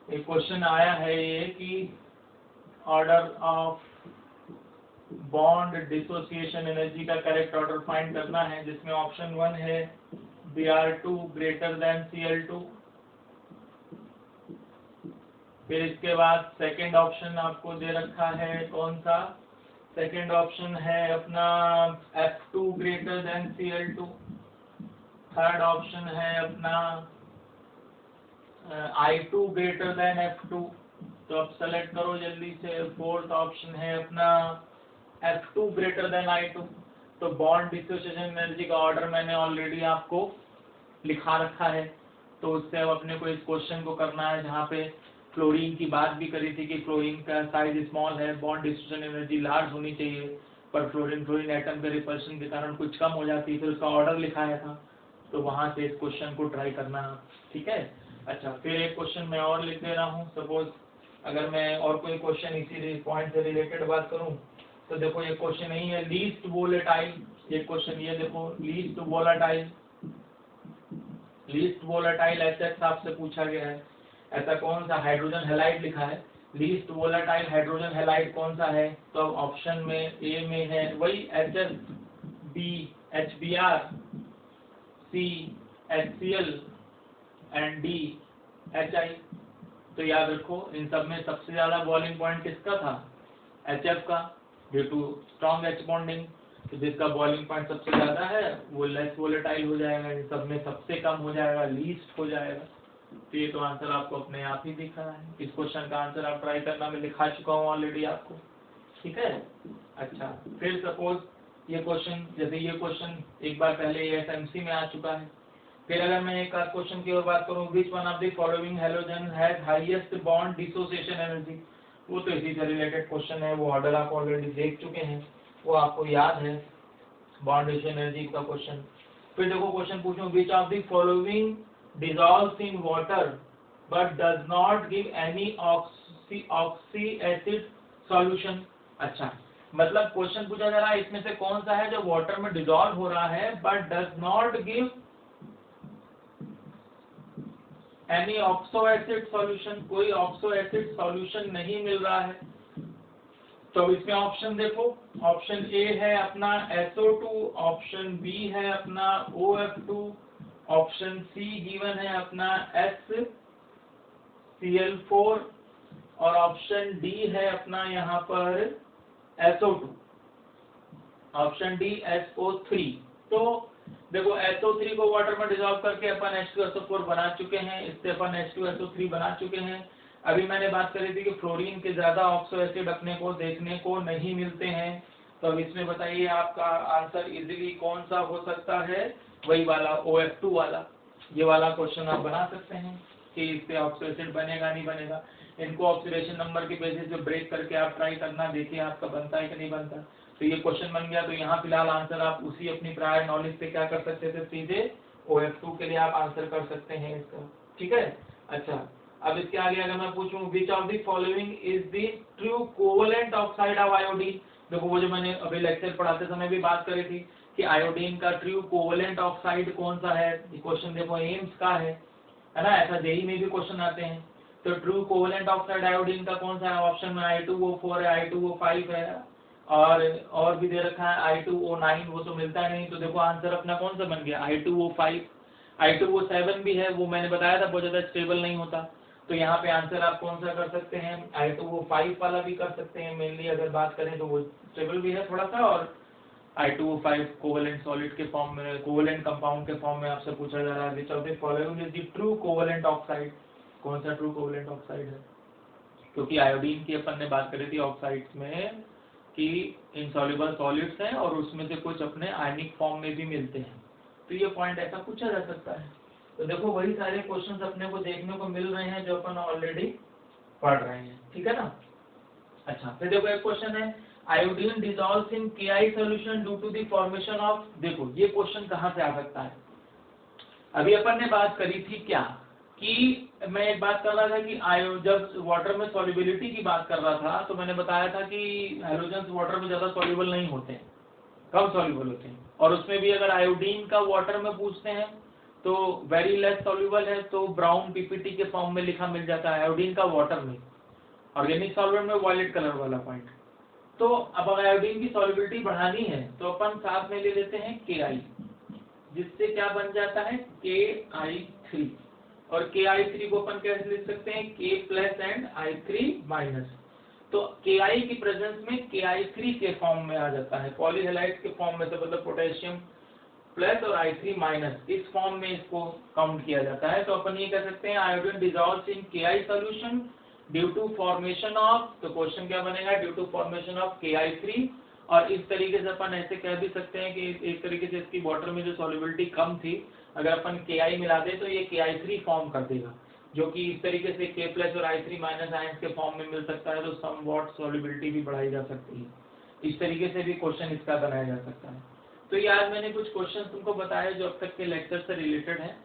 एक क्वेश्चन आया है ये कि order of bond dissociation energy का करेक्ट ऑर्डर फाइंड करना है, जिसमें ऑप्शन 1 है Br2 ग्रेटर देन Cl2। फिर इसके बाद सेकंड ऑप्शन आपको दे रखा है कौन सा, सेकंड ऑप्शन है अपना F2 greater than Cl2। Third option है अपना I2 ग्रेटर देन F2। तो अब सेलेक्ट करो जल्दी से। फोर्थ ऑप्शन है अपना F2 ग्रेटर देन I2। तो बॉन्ड डिसोसिएशन एनर्जी का ऑर्डर मैंने ऑलरेडी आपको लिखा रखा है, तो उससे अब अपने को इस क्वेश्चन को करना है जहाँ पे क्लोरीन की बात भी करी थी कि क्लोरीन का साइज स्मॉल है, बॉन्ड डिसोसिएशन एनर्जी लार्ज होनी चाहिए, पर फ्लोरीन एटम के रिपल्शन के कारण कुछ कम हो जाती है, फिर उसका ऑर्डर लिखाया था, तो वहां से इस क्वेश्चन को ट्राई करना है। ठीक है। अच्छा, फिर एक क्वेश्चन मैं और लिख दे रहा हूँ। सपोज अगर मैं और कोई क्वेश्चन इसी पॉइंट से रिलेटेड बात करूँ तो देखो ये क्वेश्चन नहीं है लीस्ट वोलेटाइल। ये क्वेश्चन ये देखो लीस्ट वोलेटाइल HX आपसे पूछा गया है। ऐसा कौन सा हाइड्रोजन हैलाइड लिखा है, लीस्ट वोलेटाइल हाइड्रोजन हैलाइड कौन सा है, तो अब ऑप्शन में ए में है वही HS, B HBr, C HCl and D HI। तो याद रखो इन सब में सबसे ज्यादा बॉइलिंग पॉइंट किसका था, HF का, due to strong H bonding. तो जिसका बॉइलिंग पॉइंट सबसे ज्यादा है वो लेस वोलेटाइल हो जाएगा, इन सब में सबसे कम हो जाएगा, लीस्ट हो जाएगा। तो ये तो आंसर आपको अपने आप ही दिख रहा है। इस क्वेश्चन का आंसर आप ट्राई करना, मैं दिखा चुका हूँ ऑलरेडी आपको। ठीक है। अच्छा, फिर सपोज ये क्वेश्चन, जैसे ये क्वेश्चन एक बार पहले SMC में आ चुका है। फिर अगर मैं एक क्वेश्चन की और बात करूँ, which one of the following halogen has highest bond dissociation energy, वो तो इसी से रिलेटेड क्वेश्चन है, वो ऑर्डर आप ऑलरेडी देख चुके हैं, वो आपको याद है बॉन्ड डिसोसिएशन एनर्जी का क्वेश्चन। फिर देखो क्वेश्चन पूछूं, विच of the following dissolves in water but does not give any oxy acid solution। अच्छा, मतलब क्वेश्चन पूछा जा रहा है इसमें से कौन सा है जो वाटर में डिसॉल्व हो रहा है but does not give any oxo acid solution, कोई ऑक्सो एसिड सॉल्यूशन नहीं मिल रहा है। तो इसमें ऑप्शन देखो, ऑप्शन ए है अपना SO2, ऑप्शन बी है अपना OF2, ऑप्शन सी गिवन है अपना HCl4 और ऑप्शन डी है अपना यहाँ पर SO2, ऑप्शन डी SO3। तो देखो SO3 को वाटर में डिसॉल्व करके अपन H2SO4 बना चुके हैं, इससे अपन H2SO3 बना चुके हैं। अभी मैंने बात करी थी कि फ्लोरीन के ज्यादा ऑक्सो एसिड अपने को देखने को नहीं मिलते हैं, तो अब इसमें बताइए आपका आंसर इजीली कौन सा हो सकता है, वही वाला OF2 वाला। ये वाला क्वेश्चन आप बना सकते हैं कि इससे ऑक्सो एसिड बनेगा नहीं बनेगा। इनको ऑक्सीडेशन नंबर के बेसिस पे ब्रेक करके आप ट्राई करना, देखिए आपका बनता है कि नहीं बनता। तो ये क्वेश्चन बन गया, तो यहाँ फिलहाल आंसर आप उसी अपनी प्रायर नॉलेज से क्या कर सकते थे, सीधे OF2 के लिए आप आंसर कर सकते हैं इसका। ठीक है। अच्छा, अब इसके आगे अगर मैं पूछूं, विच of the following is the true covalent oxide of iodine. देखो वो जो मैंने अभी लेक्चर पढ़ाते समय भी बात करी थी कि आयोडीन का ट्रू कोवेलेंट ऑक्साइड कौन सा है। ये क्वेश्चन देखो एम्स का है ना, ऐसा जेई में भी क्वेश्चन आते हैं। तो ट्रू कोवेलेंट ऑक्साइड आयोडीन का कौन सा है, ऑप्शन में I2O4 है, I2O5 है, और भी दे रखा है I2O9, वो तो मिलता नहीं। तो देखो आंसर अपना कौन सा बन गया, I2O5। I2O7 भी है, वो मैंने बताया था बहुत ज़्यादा स्टेबल नहीं होता। तो यहाँ पे आंसर आप कौन सा कर सकते हैं, I2O5 वाला भी कर सकते हैं। मेनली अगर बात करें तो वो स्टेबल भी है थोड़ा सा, और I2O5 कोवेलेंट सॉलिड के फॉर्म में, कोवेलेंट कंपाउंड के फॉर्म में आपसे पूछा जा रहा है विच of the following is the true covalent oxide. कौन सा ट्रू कोवेलेंट ऑक्साइड है, क्योंकि आयोडीन की अपन ने बात करी थी ऑक्साइड्स में कि इनसॉल्युबल सॉलिड्स हैं और उसमें से कुछ अपने आयनिक फॉर्म में भी मिलते हैं। तो ये पॉइंट ऐसा पूछा जा सकता है। तो देखो वही सारे क्वेश्चंस अपने को देखने को मिल रहे हैं जो अपन ऑलरेडी पढ़ रहे हैं, ठीक है ना। अच्छा, फिर देखो एक क्वेश्चन है, iodine dissolves in KI solution due to the formation of. देखो ये क्वेश्चन कहाँ से आ सकता है, अभी अपन ने बात करी थी क्या कि मैं एक बात कर रहा था कि जब वाटर में सॉल्युबिलिटी की बात कर रहा था तो मैंने बताया था कि हैलोजेंस वाटर में ज्यादा सॉल्युबल नहीं होते हैं, कम सॉल्युबल होते हैं। और उसमें भी अगर आयोडीन का वाटर में पूछते हैं तो वेरी लेस सॉल्युबल है, तो ब्राउन PPT के फॉर्म में लिखा मिल जाता है आयोडीन का वाटर में, ऑर्गेनिक सॉल्वेंट में वायलेट कलर वाला पॉइंट। तो अब अगर आयोडीन की सॉल्युबिलिटी बढ़ानी है तो अपन साथ में ले लेते हैं KI, जिससे क्या बन जाता है KI3। और KI3 को अपन कैसे लिख सकते हैं, K plus and I3 minus. तो KI की प्रेजेंस में KI3 के फॉर्म में आ जाता है, पॉलीहेलाइड के फॉर्म में, तो मतलब पोटेशियम प्लस और I3 माइनस, इस फॉर्म में इसको काउंट किया जाता है। तो अपन ये कह सकते हैं iodine dissolves in KI solution due to formation of, तो क्वेश्चन क्या बनेगा, due to formation of KI3। और इस तरीके से अपन ऐसे कह भी सकते हैं कि एक तरीके से इसकी वाटर में जो सॉल्युबिलिटी कम थी, अगर अपन KI मिला दे तो ये KI3 फॉर्म कर देगा, जो कि इस तरीके से K प्लस और I3 माइनस आयंस के फॉर्म में मिल सकता है। तो सम वॉट सॉल्युबिलिटी भी बढ़ाई जा सकती है, इस तरीके से भी क्वेश्चन इसका बनाया जा सकता है। तो ये आज मैंने कुछ क्वेश्चन तुमको बताए जो अब तक के लेक्चर से रिलेटेड है,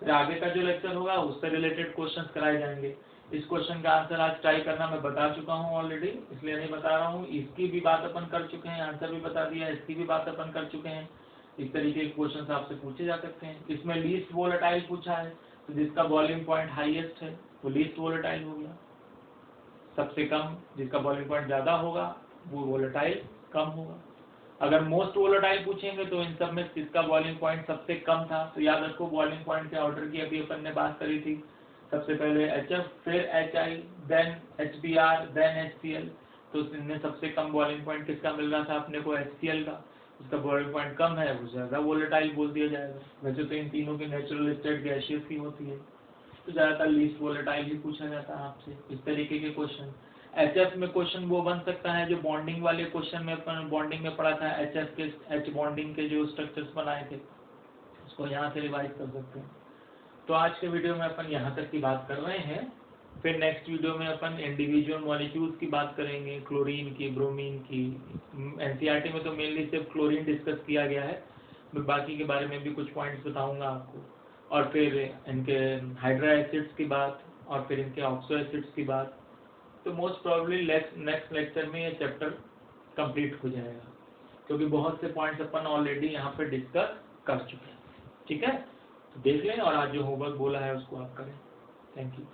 फिर आगे का जो लेक्चर होगा उससे रिलेटेड क्वेश्चंस कराए जाएंगे। इस क्वेश्चन का आंसर आज ट्राई करना मैं बता चुका हूँ ऑलरेडी, इसलिए नहीं बता रहा हूँ। इसकी भी बात अपन कर चुके हैं, आंसर भी बता दिया, इसकी भी बात अपन कर चुके हैं। इस तरीके के क्वेश्चन आपसे पूछे जा सकते हैं। इसमें लीस्ट वोलेटाइल पूछा है, तो जिसका बॉइलिंग पॉइंट हाईएस्ट है वो लीस्ट वोलेटाइल हो गया, सबसे कम जिसका बॉइलिंग पॉइंट ज्यादा होगा वो वोलेटाइल कम होगा। अगर मोस्ट वोलेटाइल पूछेंगे तो इन सब में किसका बॉइलिंग पॉइंट सबसे कम था, तो याद रखो बॉइलिंग पॉइंट के ऑर्डर की अभी अपन ने बात करी थी। सबसे पहले HF, फिर HI, then HBr, then HCl। तो इनमें सबसे कम बॉइलिंग पॉइंट किसका मिल रहा था अपने को, HCl का। उसका बॉइलिंग पॉइंट कम है वो ज्यादा वोलेटाइल बोल दिया जाएगा। वैसे तो इन तीनों की नेचुरल स्टेट गैसियस की होती है, तो ज्यादातर लीस्ट वोलेटाइल ही पूछा जाता है आपसे इस तरीके के क्वेश्चन। HF में क्वेश्चन वो बन सकता है जो बॉन्डिंग वाले क्वेश्चन में अपन बॉन्डिंग में पढ़ा था, HF के H बॉन्डिंग के जो स्ट्रक्चर्स बनाए थे उसको यहाँ से रिवाइज कर सकते हैं। तो आज के वीडियो में अपन यहाँ तक की बात कर रहे हैं, फिर नेक्स्ट वीडियो में अपन इंडिविजुअल मॉलिक्यूल्स की बात करेंगे, क्लोरीन की, ब्रोमीन की। NCERT में तो मेनली सिर्फ क्लोरीन डिस्कस किया गया है, मैं बाकी के बारे में भी कुछ पॉइंट्स बताऊंगा आपको। और फिर इनके हाइड्रा एसिड्स की बात, और फिर इनके ऑक्सो एसिड्स की बात। तो मोस्ट प्रोबेबली नेक्स्ट लेक्चर में ये चैप्टर कंप्लीट हो जाएगा, क्योंकि बहुत से पॉइंट्स अपन ऑलरेडी यहाँ पे डिस्कस कर चुके हैं। ठीक है, तो देख लें और आज जो होमवर्क बोला है उसको आप करें। Thank you.